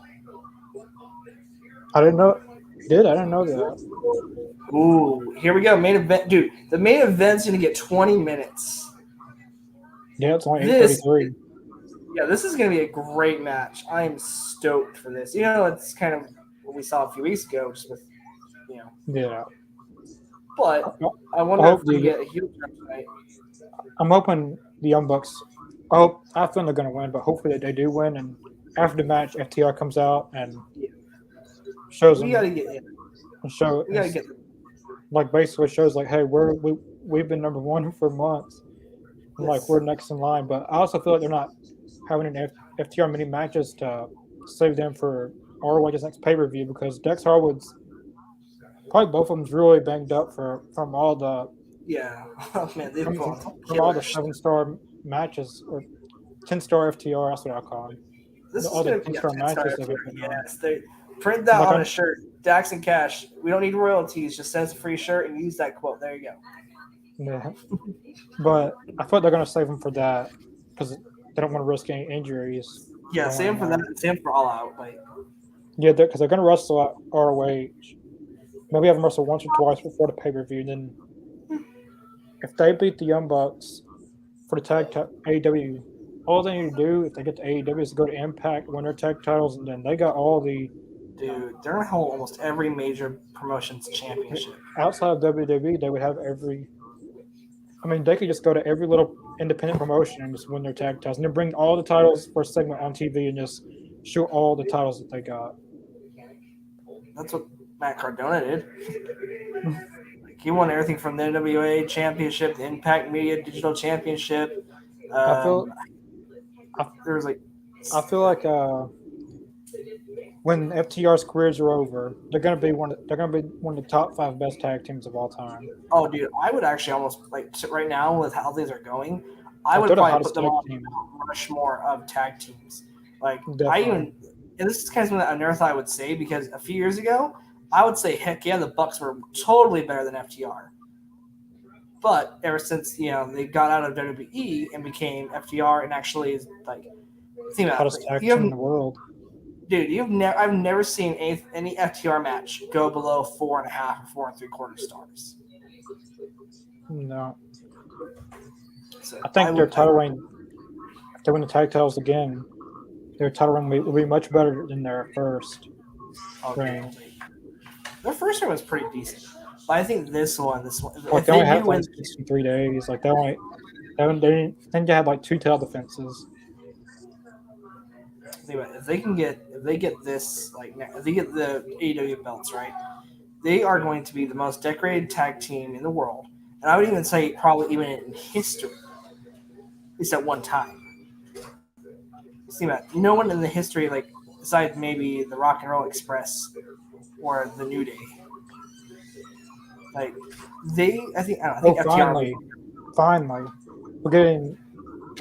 I didn't know. He did? I didn't know that. Ooh, here we go. Main event, dude. The main event's gonna get 20 minutes. Yeah, it's only This- 8:33. Yeah, this is gonna be a great match. I am stoked for this. You know, it's kind of what we saw a few weeks ago, just with Yeah. But I wonder if we get a heel turn tonight. I'm hoping the Young Bucks. I think they're going to win, but hopefully they do win. And after the match, FTR comes out and shows them. We gotta get in. And show. We gotta get. Like basically shows like, hey, we've been number one for months. And like we're next in line. But I also feel like they're not having an FTR mini matches to save them for ROH's next pay per view because Dex Harwood's. Probably both of them's really banged up from all the Oh man, they've from gone all the 7-star matches or 10-star FTR. That's what I call them. This all is the 10-star matches. Yes, Print that Like on I'm- a shirt. Dax and Cash. We don't need royalties. Just send us a free shirt and use that quote. There you go. Yeah. But I thought they're going to save him for that because they don't want to risk any injuries. Yeah, going same for on. that. And same for All Out. Like, Yeah, because they're going to wrestle at ROH. Maybe have them wrestle once or twice before the pay per view. Then, if they beat the Young Bucks for the AEW, all they need to do if they get to AEW is go to Impact, win their tag titles, and then they got all the dude, they're gonna hold almost every major promotions championship. outside of WWE. They would have every. I mean, they could just go to every little independent promotion and just win their tag titles, and then bring all the titles for a segment on TV and just show all the titles that they got. That's what Matt Cardona did. Like, he won everything from the NWA Championship, the Impact Media Digital Championship. I feel There was like, I feel like when FTR's careers are over, they're gonna be one of the top 5 best tag teams of all time. oh, dude, I would actually almost like right now with how things are going, I would They're the probably hottest put them tag on team. Mount Rushmore of tag teams. Like, Definitely. and this is kind of something that I never thought I would say because a few years ago, I would say, heck yeah, the Bucks were totally better than FTR. But ever since they got out of WWE and became FTR and actually is like, think about Hottest it. tag You have, team in the world. dude, I've never seen any FTR match go below 4.5 or 4.75 stars. No, So I think their would- title reign, if they win the tag titles again, their title reign will be much better than their first reign. Their first one was pretty decent, but I think this one, Like if they only they had do win, like 63 days. Like they didn't I think they had like 2 title defenses. think about it, if they get this if they get the AEW belts right, they are going to be the most decorated tag team in the world, and I would even say probably even in history, at least at one time. See that no one in the history besides maybe the Rock and Roll Express or the New Day. Like I think FTR Finally, we're getting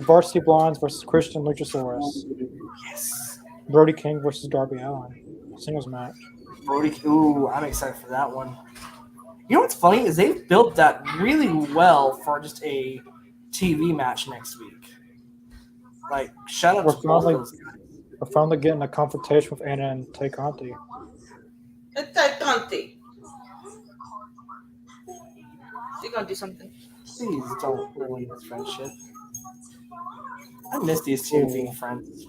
Varsity Blondes versus Christian Luchasaurus. Yes. Brody King versus Darby Allin. Singles match. Brody, ooh, I'm excited for that one. You know what's funny is they've built that really well for just a TV match next week. Like, shout out to both those guys. We're finally getting a confrontation with Anna and Tay Conti. It's that Conti. She's gonna do something. Please don't ruin this friendship. I miss these two being friends.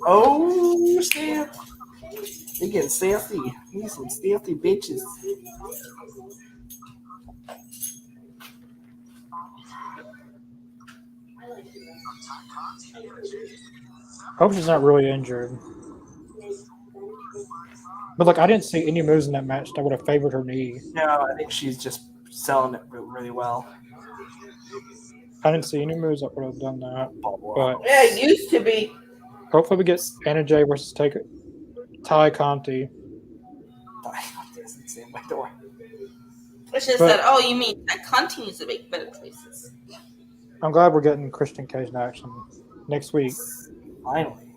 Oh, snap. They getting stealthy. Need some stealthy bitches. I hope she's not really injured. But like, I didn't see any moves in that match that would have favored her knee. No, I think she's just selling it really well. I didn't see any moves that would have done that. But Yeah, it used to be. hopefully we get Anna Jay versus Ty Conti. It's just But- that, oh, you mean that Conti needs to make better choices. I'm glad we're getting Christian Cage in action next week. Finally.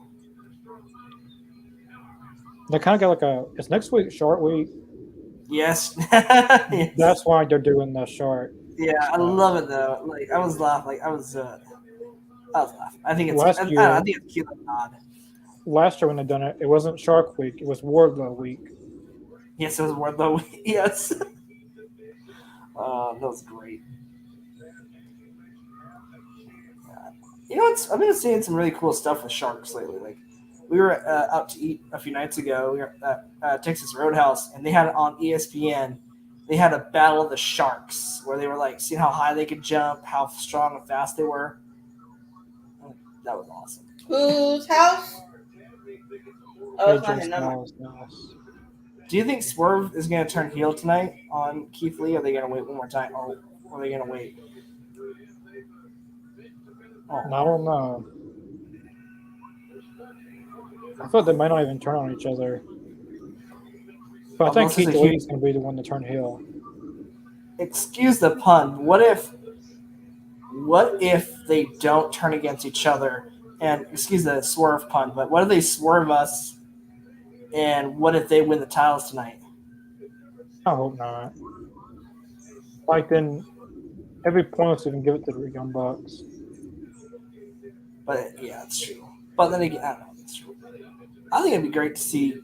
They kind of got is next week short week? Yes. Yes. That's why they're doing the short. Yeah, I love it though. Like I was laughing. I was laughing. I think it's Last I year- think it's cute and odd. Last year when they done it, it wasn't Shark Week. It was Wardlow Week. Yes, it was Wardlow. Yes. That was great. You know what's? I've been seeing some really cool stuff with sharks lately. Like we were out to eat a few nights ago. We were at Texas Roadhouse, and they had it on ESPN. They had a battle of the sharks where they were like seeing how high they could jump, how strong and fast they were. That was awesome. Whose house? Oh, it's not AJ him. Never mind. Styles' house. Do you think Swerve is going to turn heel tonight on Keith Lee? Or are they going to wait one more time? Or are they going to wait? Oh. I don't know. I thought they might not even turn on each other. But I think Unless it's Keith a Lee huge- is going to be the one to turn heel. Excuse the pun. What if they don't turn against each other and excuse the swerve pun, but what if they swerve us? And what if they win the titles tonight? I hope not. Like then, every pointless even give it to the Young Bucks. But yeah, it's true. But then again, I don't know. It's true. I think it'd be great to see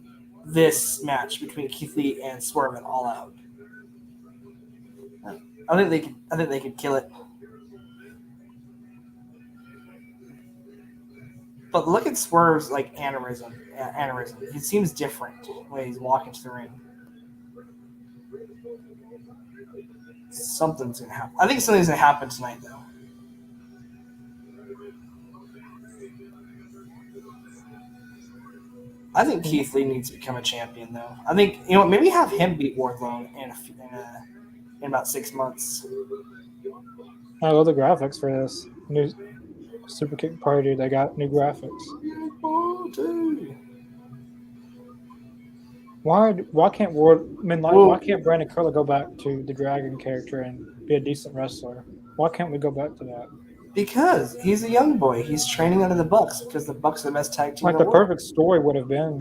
this match between Keith Lee and Swerve and All Out. I think they could. I think they could kill it. But look at Swerve's like aneurysm. He seems different when he's walking to the ring. Something's gonna happen. I think something's gonna happen tonight, though. I think Keith Lee needs to become a champion, though. I think maybe have him beat Wardlow in about 6 months. I love the graphics for this new Super Kick Party. They got new graphics. Why can't why can't Brandon Cutler go back to the Dragon character and be a decent wrestler? Why can't we go back to that? Because he's a young boy. He's training under the Bucks because the Bucks are the best tag team. Like in the the world. perfect story would have been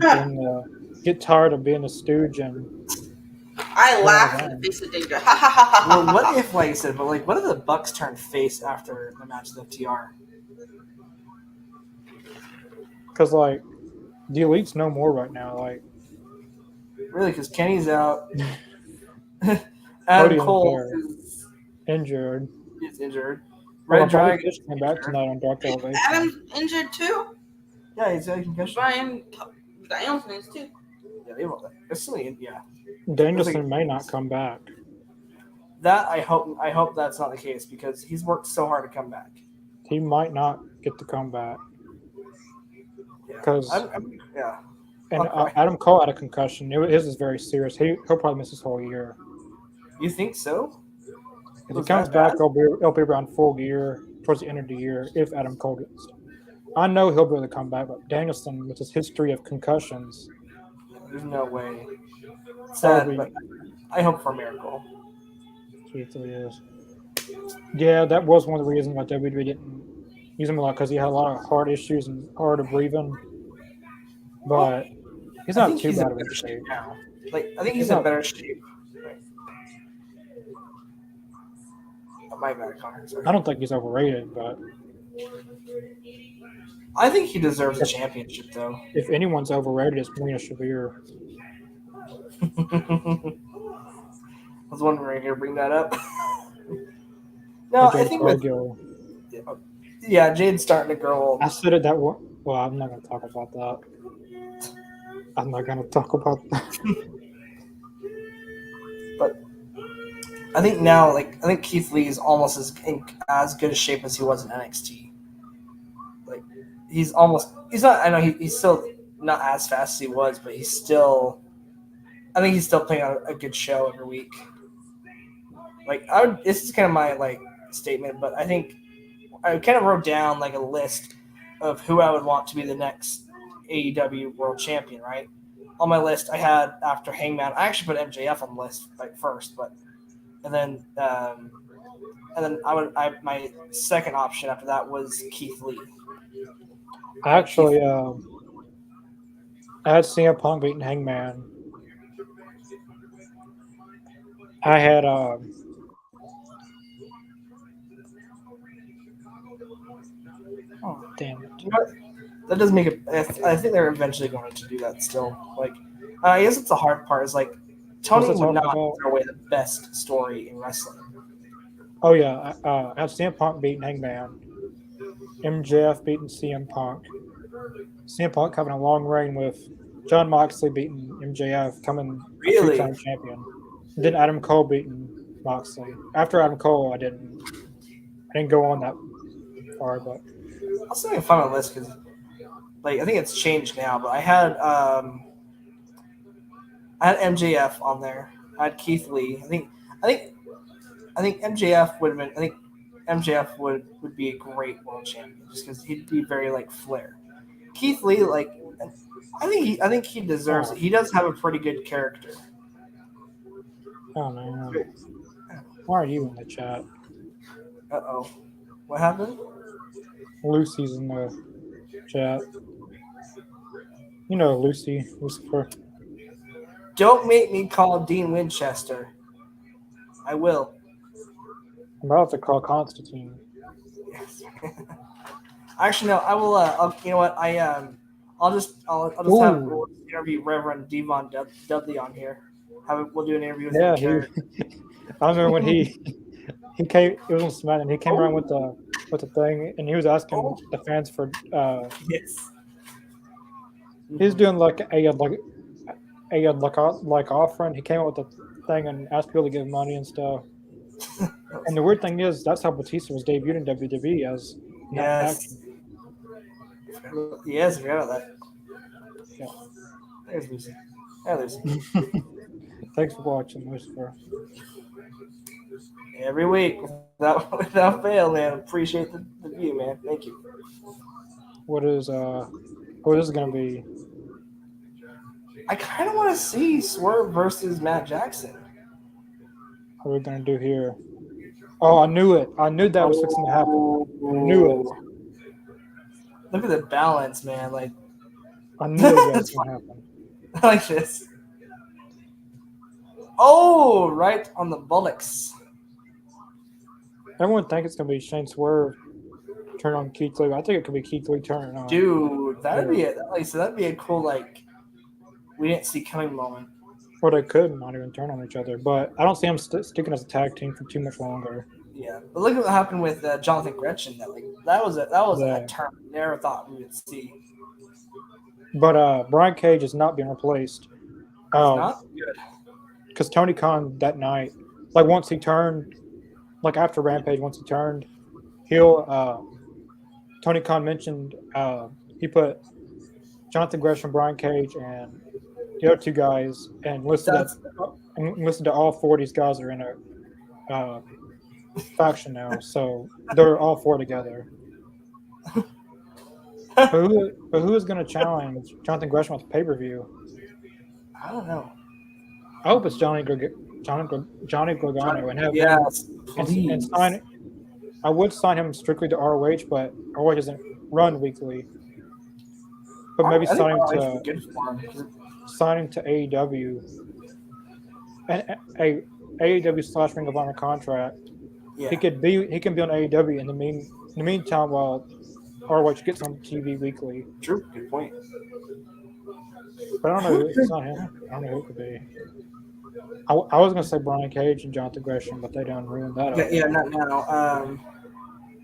get tired of being a stooge and I laughed in the face of danger. Ha ha ha ha. Well, what if, like I said, but like, what if the Bucks turned face after the match with FTR? because like the Elite's no more right now. Like Really, because Kenny's out. Cody Adam and Cole Bear injured. is injured. Well, Red Dragon Fish came back tonight on Dark Elevation. Adam's injured too. Yeah, he's got a concussion. Brian Danielson is too. Yeah, they won't. It's still, yeah. Danielson may not come back. That I hope that's not the case because he's worked so hard to come back. He might not get to come back because yeah. and Okay. Adam Cole had a concussion. His is very serious. He'll probably miss his whole year. You think so? If Was he comes that back, bad? it'll be around full gear towards the end of the year if Adam Cole gets. I know he'll be able to come back, but Danielson, with his history of concussions, There's no way. Sad, but I hope for a miracle. Yeah, that was one of the reasons why WWE didn't use him a lot because he had a lot of heart issues and hard of breathing. But he's I not think too he's in bad of a better shape. shape now. Like I think He's he's in not- better shape. My bad, Connor. Sorry. I don't think he's overrated, but I think he deserves a championship, though. if anyone's overrated, it's Marina Shafir. I was wondering you bring that up. No, I think with Jade's starting to grow old. I said it that way. Well, I'm not going to talk about that. But I think now, I think Keith Lee is almost as good a shape as he was in NXT. Like he's not. I know he's still not as fast as he was, but he's still. I think he's still putting on a good show every week. This is kind of my statement, but I think I kind of wrote down a list of who I would want to be the next AEW World Champion. Right on my list, I had after Hangman. I actually put MJF on the list first, and then my second option after that was Keith Lee. Actually, I had CM Punk beating Hangman. I had oh damn it! You know what? That doesn't make it. I think they're eventually going to do that still. I guess it's the hard part is Tony would not throw away the best story in wrestling. Oh yeah, I have CM Punk beating Hangman, MJF beating CM Punk, CM Punk having a long reign with John Moxley beating MJF, coming Really? a three-time champion. And then Adam Cole beating Moxley. After Adam Cole, I didn't go on that far, but I'll still make fun of the list because I think it's changed now. But I had MJF on there. I had Keith Lee. I think MJF would have been. I think MJF would be a great world champion just because he'd be very Flair. Keith Lee, I think he deserves it. He does have a pretty good character. oh man, why are you in the chat? Uh-oh. What happened? Lucy's in the chat. You know Lucifer. Don't make me call Dean Winchester. I will. I'm about to call Constantine. Yes. Actually, no. I will. You know what? I'll just have Ooh. interview Reverend Devon Dudley on here. We'll do an interview with Yeah, him. I remember when he came. It was on SmackDown. He came around with the thing, and he was asking the fans for. Yes. He was doing like a offering. He came up with a thing and asked people to give money and stuff. And the weird thing is, that's how Batista was debuted in WWE as not an Yes. action. Yes, I forgot about that. Yeah. There's Lucy. Hey, Lucy. Thanks for watching, Lucifer. Every week, without fail, man. Appreciate the view, man. Thank you. What is this is gonna be? I kind of want to see Swerve versus Matt Jackson. What are we gonna do here? Oh, I knew it. I knew that was fixing to happen. I knew it. Look at the balance, man. Like, I knew that was gonna happen. I like this. Oh, right on the bullocks. Everyone thinks it's gonna be Shane Swerve turn on Keith Lee. I think it could be Keith Lee turning on. Dude, that'd be a cool we didn't see coming moment. Or they could not even turn on each other, but I don't see them sticking as a tag team for too much longer. Yeah, but look at what happened with Jonathan Gretchen. That was a turn we never thought we would see. But Brian Cage is not being replaced. Not good. Because Tony Khan that night, like once he turned, like after Rampage, once he turned, Tony Khan mentioned he put Jonathan Gresham, Brian Cage, and the other two guys, and listed that all four of these guys are in a faction now, so they're all four together. But who is going to challenge Jonathan Gresham at the pay-per-view? I don't know. I hope it's Johnny Gargano and have him and sign. I would sign him strictly to ROH, but ROH doesn't run weekly. But maybe sign him to AEW and a AEW / Ring of Honor contract. Yeah. He can be on AEW in the meantime while ROH gets on TV weekly. True. Good point. But I don't know. It's not him. I don't know who it could be. I was gonna say Brian Cage and Jonathan Gresham, but they done ruined that. Yeah, not now.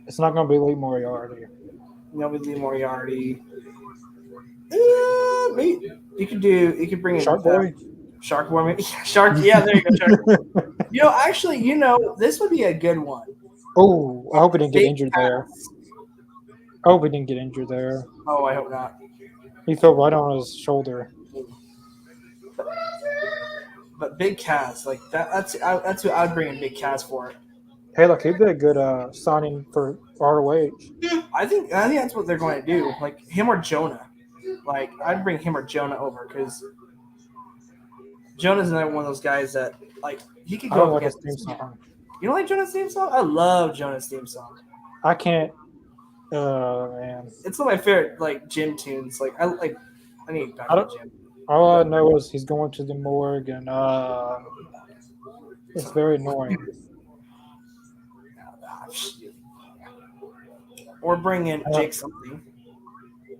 It's not gonna be Lee Moriarty. Lee Moriarty. Maybe you could bring in Shark Boy. Shark Boy. Shark. Yeah, there you go. Shark. This would be a good one. Oh, I hope he didn't get injured there. I hope he didn't get injured there. Oh, I hope not. He fell right on his shoulder. But Big Cass, like that's who I'd bring in Big Cass for. Hey, look, he'd be a good signing for ROH. I think that's what they're going to do. Like him or Jonah. Like I'd bring him or Jonah over because Jonah's another one of those guys that like he could go up against his theme song. You don't like Jonah's theme song? I love Jonah's theme song. I can't. Man, it's one of my favorite gym tunes. Like I need back to the gym. All I know is he's going to the morgue, and it's very annoying. Or bring in Jake something.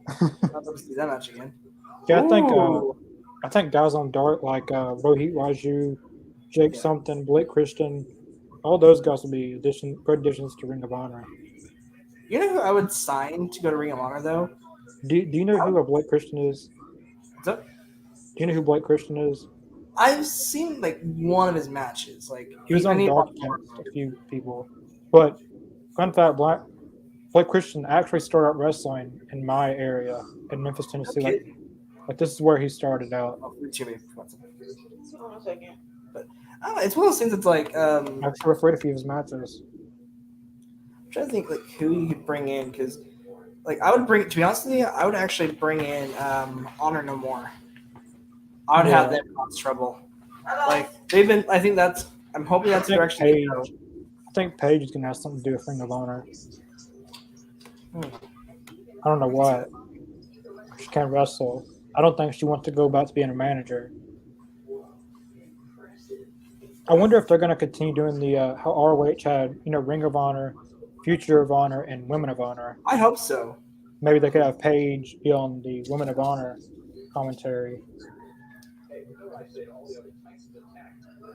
I'd love to see that match again. Yeah, I think guys on Dark like Rohit Raju, Jake something, Blake Christian, all those guys will be great additions to Ring of Honor. You know who I would sign to go to Ring of Honor though? Do you know who Blake Christian is? What's up? Do you know who Blake Christian is? I've seen one of his matches. He was on Dark against a few people. But fun fact, Blake Christian actually started out wrestling in my area in Memphis, Tennessee. Okay. Like this is where he started out. Hold on a second. But I don't know, it's one of those things that's like I've referred a few of his matches. I'm trying to think who you could bring in because to be honest with you, I would actually bring in Honor No More. I would have them cause trouble. I'm hoping that's the direction they go. I think Paige is gonna have something to do with Ring of Honor. I don't know why. She can't wrestle. I don't think she wants to go back to being a manager. I wonder if they're going to continue doing the how ROH had, Ring of Honor, Future of Honor, and Women of Honor. I hope so. Maybe they could have Paige be on the Women of Honor commentary.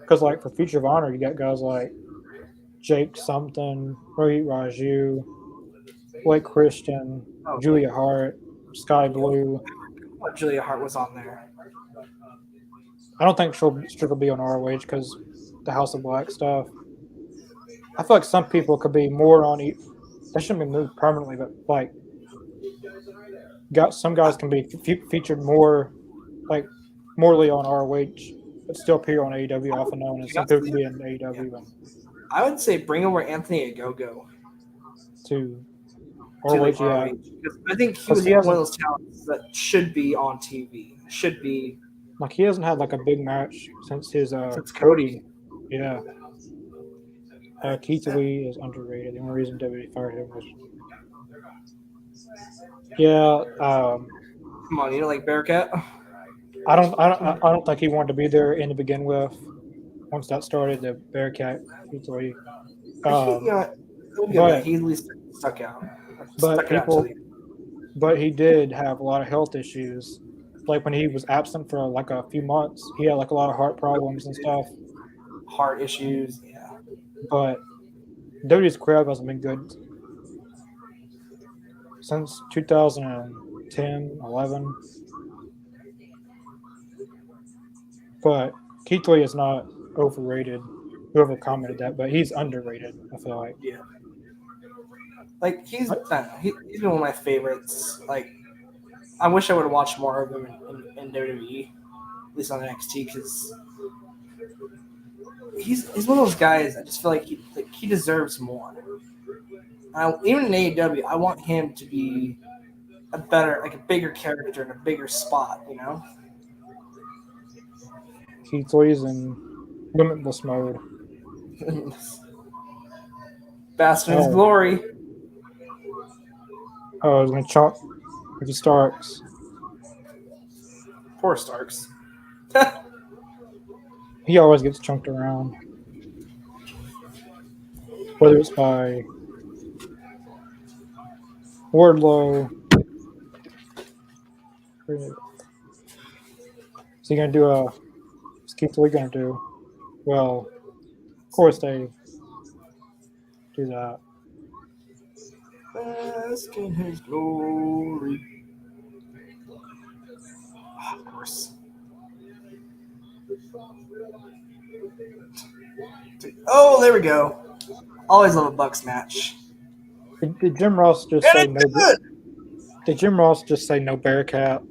Because, like, for Future of Honor, you got guys like Jake something, Rohit Raju, Blake Christian, Julia Hart, Sky Blue. What Julia Hart was on there. I don't think she'll strictly be on ROH because the House of Black stuff. I feel like some people could be more on it. They shouldn't be moved permanently, but like, some guys can be featured morely on ROH, but still appear on AEW off and on, and some people can be in AEW. And I would say bring over Anthony Ogogo to ROH, yeah. I think he was one of those talents that should be on TV. Should be. Like, he hasn't had like a big match since his since Cody. Yeah. Keith Lee is underrated. The only reason WWE fired him was. Yeah. Come on, you don't like Bearcat? I don't think he wanted to be there in to begin with. Once that started, the Bearcat Keith Lee. But he at least stuck out. But he did have a lot of health issues. Like when he was absent for like a few months, he had like a lot of heart problems and stuff. Heart issues, yeah. But WWE's crowd hasn't been good since 2010, 11. But Keith Lee is not overrated. Whoever commented that, but he's underrated, I feel like. Yeah. Like, he's been one of my favorites. Like, I wish I would have watched more of him in WWE, at least on NXT, because he's one of those guys. I just feel like he deserves more. Even in AEW, I want him to be a bigger character in a bigger spot. Keith Lee's in limitless mode. Basking his glory. Oh, I was gonna chalk Ricky Starks. Poor Starks. He always gets chunked around. Whether it's by Wardlow. Is he going to do what's Keith Lee going to do? Well, of course they do that. Bask in his glory. Of course. Oh, there we go. Always love a Bucks match. Did Jim Ross just say no? Did Jim Ross just say no Bearcat?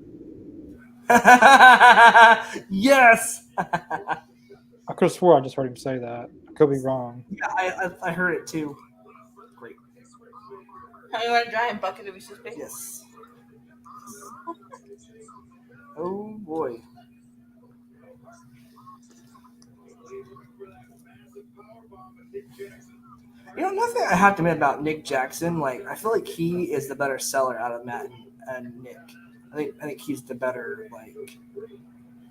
Yes. I could have swore I just heard him say that. I could be wrong. Yeah, I heard it too. Great. How you want a giant bucket of Reese's Pieces? Yes. Oh boy. Nothing I have to admit about Nick Jackson. Like, I feel like he is the better seller out of Matt and Nick. I think he's the better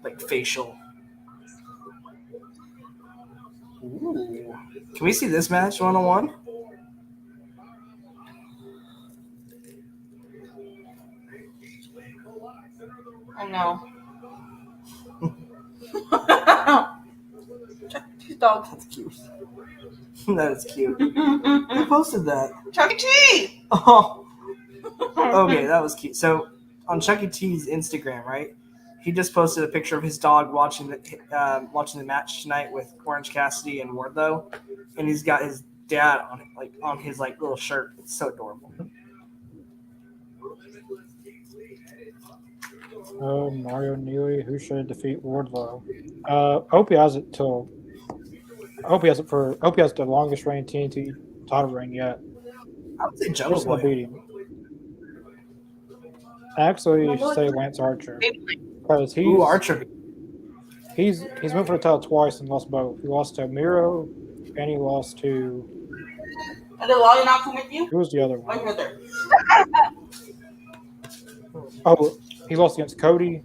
like facial. Ooh. Can we see this match 1-on-1? I know. Chuck dog. That's cute. That is cute. Who posted that? Chuck E. Cheese. Oh. Okay, that was cute. So on Chuck E. Cheese's Instagram, right? He just posted a picture of his dog watching the match tonight with Orange Cassidy and Wardlow, and he's got his dad on his little shirt. It's so adorable. Mario Neely, who should defeat Wardlow? I hope he has it the longest reigning TNT title reign yet. I would say Jungle Boy. Beat him. Actually, you should say Lance Archer. Because Archer. He's went for the title twice and lost both. He lost to Miro, and he lost to. Are the lawyer not come with you? Who was the other one? My brother. Oh, He lost against Cody.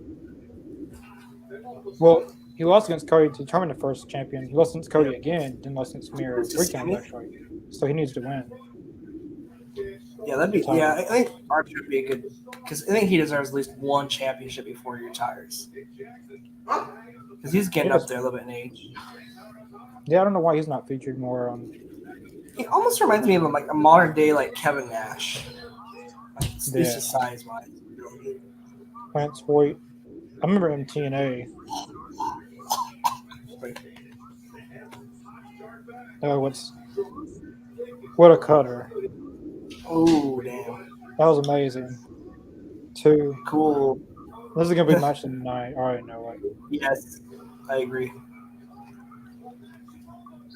Well, he lost against Cody to determine the first champion. He lost against Cody again, then lost against Mir It's 3 just times Sammy. actually. So he needs to win. Yeah, that'd be. Time. Yeah, I think Archer would be a good because I think he deserves at least one championship before he retires. Because he's getting up there a little bit in age. Yeah, I don't know why he's not featured more on. He almost reminds me of like a modern day like Kevin Nash. Like, at least his size wise. Lance Voigt. I remember in TNA. Oh, what a cutter! Oh damn! That was amazing. 2. Cool. This is gonna be match of the night. I already know it. Yes, I agree.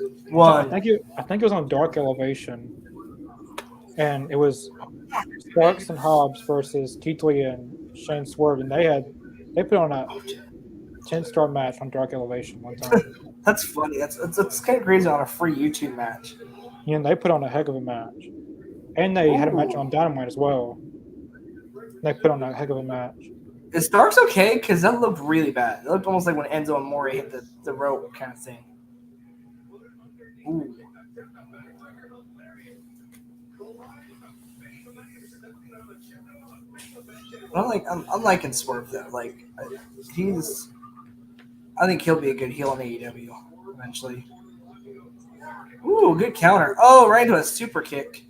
I 1. think it was on Dark Elevation, and it was Sparks and Hobbs versus Keith Lee and Shane Swerve, and they put on a 10-star match on Dark Elevation one time. That's funny. That's kind of crazy on a free YouTube match. Yeah, and they put on a heck of a match, and they had a match on Dynamite as well. They put on a heck of a match. Is Starks okay? Because that looked really bad. It looked almost like when Enzo and Mori hit the rope kind of thing. Ooh. I'm liking Swerve though. Like I think he'll be a good heel in AEW eventually. Ooh, good counter. Oh, right into a super kick.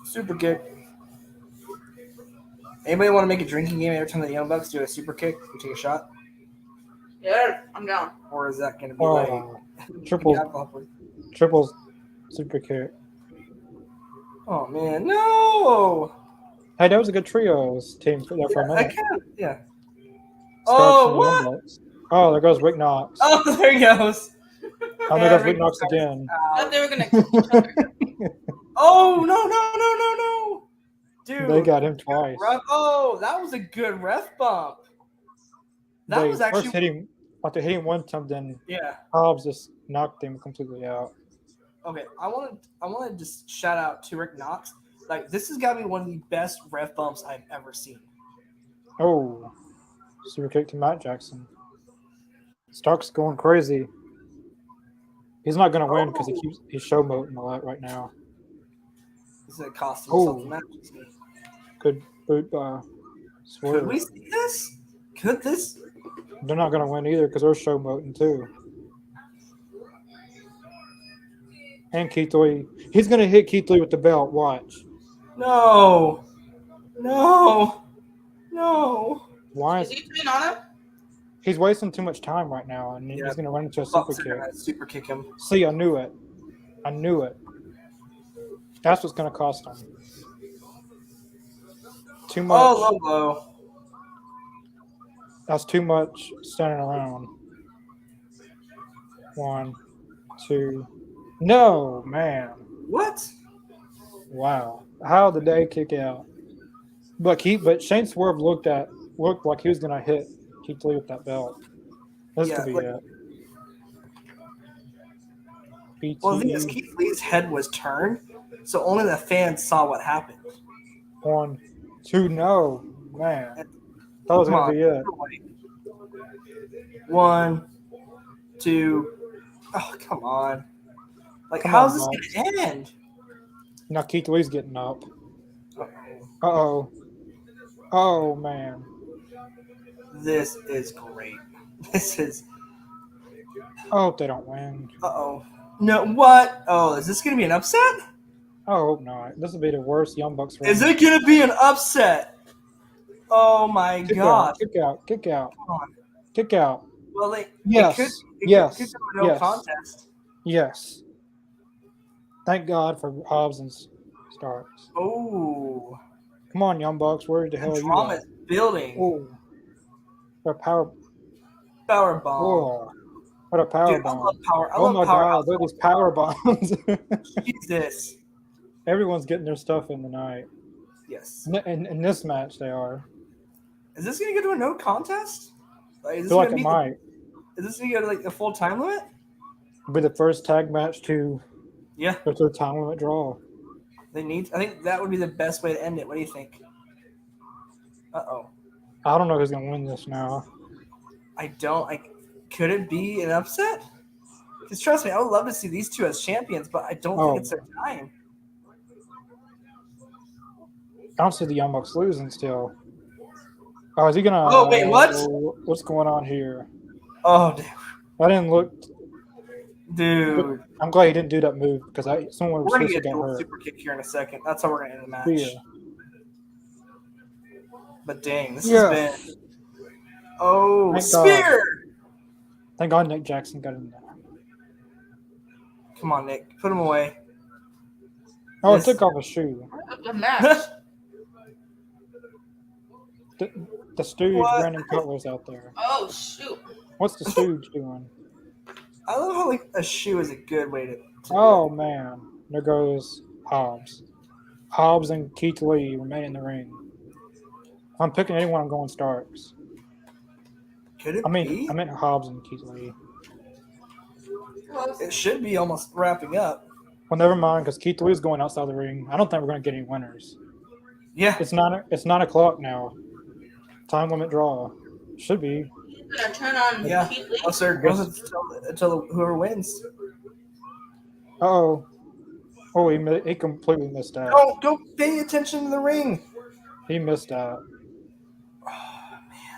Super kick. Anybody want to make a drinking game every time the Young Bucks do a super kick? We take a shot? Yeah, I'm down. Or is that going to be like triple super kick? Oh man, no! Hey, that was a good trios team for a minute. Yeah. Oh, what? Oh, there goes Rick Knox. Oh, there he goes. Oh, there goes Rick Knox again. I thought they were gonna kill each other. Oh no! Dude, they got him twice. Oh, that was a good ref bump. That was actually first hit him. After hitting one time, then yeah, Hobbs just knocked him completely out. Okay, I want to just shout out to Rick Knox. Like this has got to be one of the best ref bumps I've ever seen. Oh, super kick to Matt Jackson. Stark's going crazy. He's not going to win because he's showboating a lot right now. This is a cost himself the match. Good boot by Swerve. Could we see this? Could this? They're not going to win either because they're showboating too. And Keith Lee. He's going to hit Keith Lee with the belt. Watch. No. Why is he turning on him? He's wasting too much time right now, and he's going to run into a super kick. Super kick him. See, I knew it. That's what's going to cost him. Too much. Oh, low. That's too much standing around. 1, 2. No, man. What? Wow. How did they kick out? But Shane Swerve looked like he was going to hit Keith Lee with that belt. This could be it. BT. Well, the thing is, Keith Lee's head was turned, so only the fans saw what happened. 1, 2, no, man. That was going to be it. 1, 2. Oh, come on. Like, how's this going to end? Now Keith Lee's getting up. Uh-oh. Oh, man. This is great. This is... I hope they don't win. Uh-oh. No, what? Oh, is this going to be an upset? I hope not. This will be the worst Young Bucks run. Is it going to be an upset? Oh, my God. Kick out. Come on. Kick out. Well, yes. It could go no contest. Yes. Thank God for Hobbs and Starks. Oh. Come on, Young Bucks. Where the hell are you Drama is building. Oh. What a power bomb. Oh. What a power Dude, bomb. I love power. Oh my God, look at these power bombs. Jesus. Everyone's getting their stuff in the night. Yes. In this match, they are. Is this going to go to a no contest? Like, I feel like it might. Is this going to go to like the full time limit? It'll be the first tag match to go to a time limit draw. I think that would be the best way to end it. What do you think? Uh-oh. I don't know who's gonna win this now. Could it be an upset? Because trust me, I would love to see these two as champions, but I don't think it's their time. I don't see the Young Bucks losing still. Oh, is he gonna? Oh, wait, what? What's going on here? Oh, dude. I didn't look. Dude. I'm glad he didn't do that move because someone was We're going supposed to to get get a dual hurt. super kick here in a second. That's how we're going to end the match. Yeah. But dang, this has been... Oh, Thank spear! God. Thank God Nick Jackson got in there. Come on, Nick. Put him away. Oh, This- it took off a shoe. The match. The Stooge, What? Brandon Cutler's out there. Oh shoot. What's the Stooge doing? I love how like a shoe is a good way to Oh, man. There goes Hobbs. Hobbs and Keith Lee remain in the ring. If I'm picking anyone, I'm going Starks. Could it I be? meant Hobbs and Keith Lee. It should be almost wrapping up. Well, never mind, because Keith Lee's going outside the ring. I don't think we're going to get any winners. Yeah. It's 9 o'clock now. Time limit draw. Should be. He's gonna turn on Yeah. Keith Lee. Unless there goes until whoever wins. Uh-oh. Oh, he completely missed out. Don't pay attention to the ring. He missed out.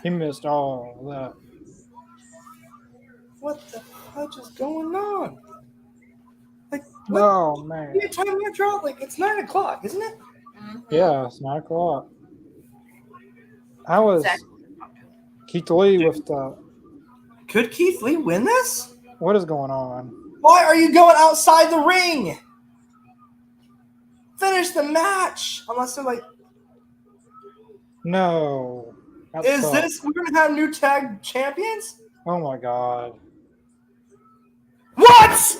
He missed all of that. What the fudge is going on? Like, what? Oh, man. Your time limit draw? Like, it's 9 o'clock, isn't it? Mhm. Yeah, it's 9 o'clock. How was Exactly. Keith Lee with the... Could Keith Lee win this? What is going on? Why are you going outside the ring? Finish the match. Unless they're like, No. That is sucks. this, we're going to have new tag champions? Oh, my God. What?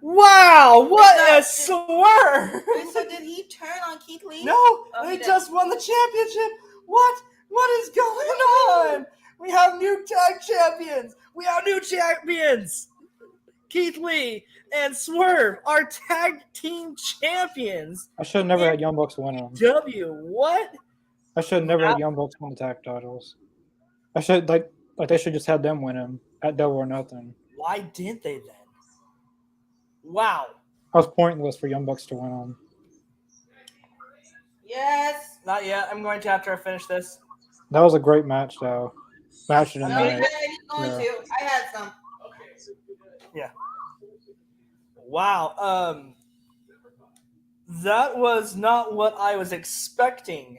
Wow, what a swerve. Wait, so did he turn on Keith Lee? No, Oh, he they did. just won the championship. What? What is going on? We have new tag champions. We have new champions. Keith Lee and Swerve are tag team champions. I should have never had Young Bucks win them. What? I should have never had Young Bucks win the tag titles. I should, like they should just had them win them at Double or Nothing. Why didn't they then? Wow. That was pointless for Young Bucks to win them. Yes. Not yet. I'm going to after I finish this. That was a great match, though. Match of the No, night. he's going Yeah. to. I had some. Wow. That was not what I was expecting.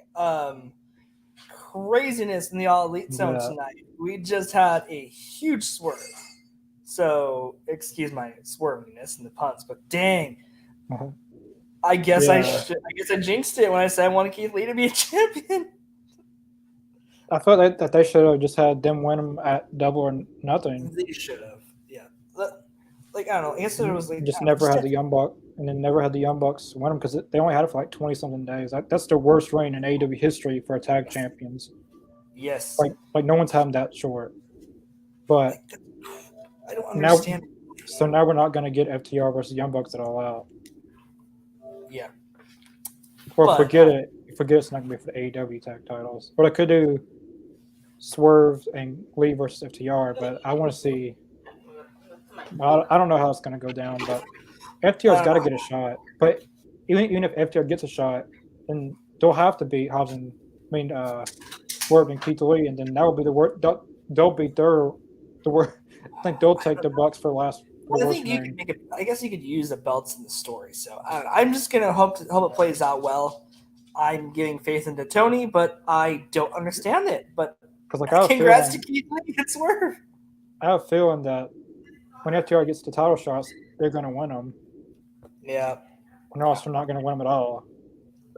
Craziness in the All Elite Zone Yeah. tonight. We just had a huge swerve. So, excuse my swerviness and the puns, but dang. Uh-huh. I guess Yeah. I guess I jinxed it when I said I wanted Keith Lee to be a champion. I felt that they should have just had them win them at Double or Nothing. They should have. Yeah. Like, I don't know. I guess it was like Just I don't know, never had the Young Bucks, and then never had the Young Bucks win them because they only had it for like 20-something days. That's the worst reign in AEW history for tag champions. Yes. Like no one's had that short. But I don't now, understand. so now we're not going to get FTR versus Young Bucks at All Out. Yeah. Or But- forget it. Forget it's not going to be for the AEW tag titles. But I could do Swerve and Lee versus FTR, but I want to see. I don't know how it's going to go down, but FTR's got to get a shot. But even if FTR gets a shot, then they'll have to beat Hobbs and Swerve and Keith Lee, and then that will be the worst. They'll beat the worst. I think they'll take the Bucks for last. Well, I think you could make it. I guess you could use the belts in the story. So I'm just gonna hope it plays out well. I'm giving faith into Tony, but I don't understand it. But Because like I have congrats to feeling, Keith Lee and Swerve. I have a feeling that when FTR gets the title shots, they're going to win them. Yeah. Or else they're not going to win them at all.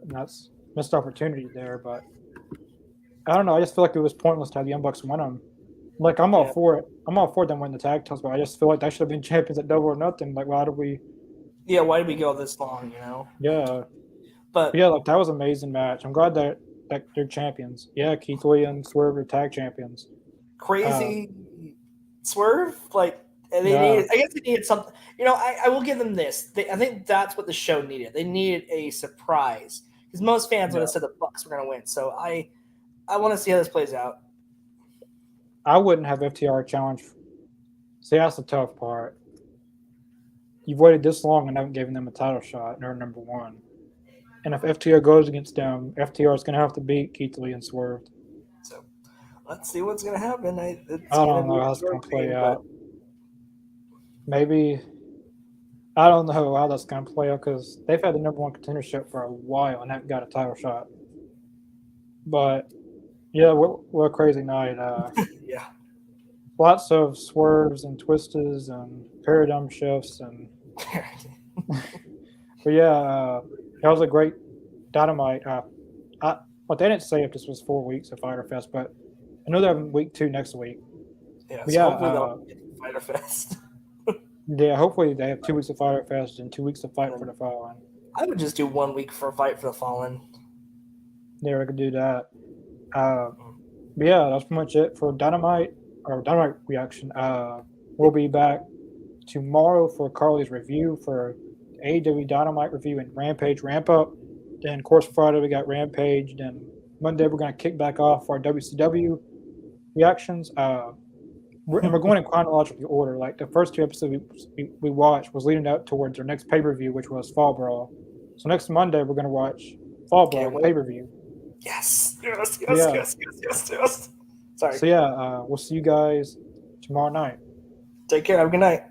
And that's missed opportunity there. But I don't know. I just feel like it was pointless to have the Young Bucks win them. Like I'm all for it. I'm all for them winning the tag titles, but I just feel like they should have been champions at Double or Nothing. Like why did we? Yeah. Why did we go this long? You know. Yeah. But Yeah, like that was an amazing match. I'm glad that they're champions. Yeah, Keith Lee and Swerve are tag champions. crazy Swerve, like they Yeah. needed. I guess they needed something. You know, I will give them this. I think that's what the show needed. They needed a surprise because most fans would have Yeah. said the Bucks were going to win. So I want to see how this plays out. I wouldn't have FTR challenge. See, that's the tough part. You've waited this long and haven't given them a title shot, and they're number one. And if FTR goes against them, FTR is going to have to beat Keith Lee and Swerve. So let's see what's going to happen. I don't know how it's going to play out. Maybe I don't know how that's going to play out because they've had the number one contendership for a while and haven't got a title shot. But yeah, what a crazy night. Yeah. Lots of swerves and twists and paradigm shifts and. But yeah, that was a great Dynamite. What they didn't say if this was 4 weeks of Fyter Fest, but I know they're having week 2 next week. Yeah, But so yeah, hopefully they'll get Fyter Fest. Yeah, hopefully they have 2 weeks of Fyter Fest and 2 weeks of Fight for the Fallen. I would just do 1 week for Fight for the Fallen. Yeah, I could do that. But yeah, that's pretty much it for Dynamite reaction. We'll be back tomorrow for Carly's review for AEW Dynamite review and Rampage ramp up. Then, of course, Friday we got Rampage. Then Monday we're going to kick back off for our WCW reactions. We're going in chronological order. Like the first 2 episodes we watched was leading up towards our next pay-per-view, which was Fall Brawl. So next Monday we're going to watch Fall Brawl pay-per-view. Yes. Sorry. So yeah, we'll see you guys tomorrow night. Take care. Have a good night.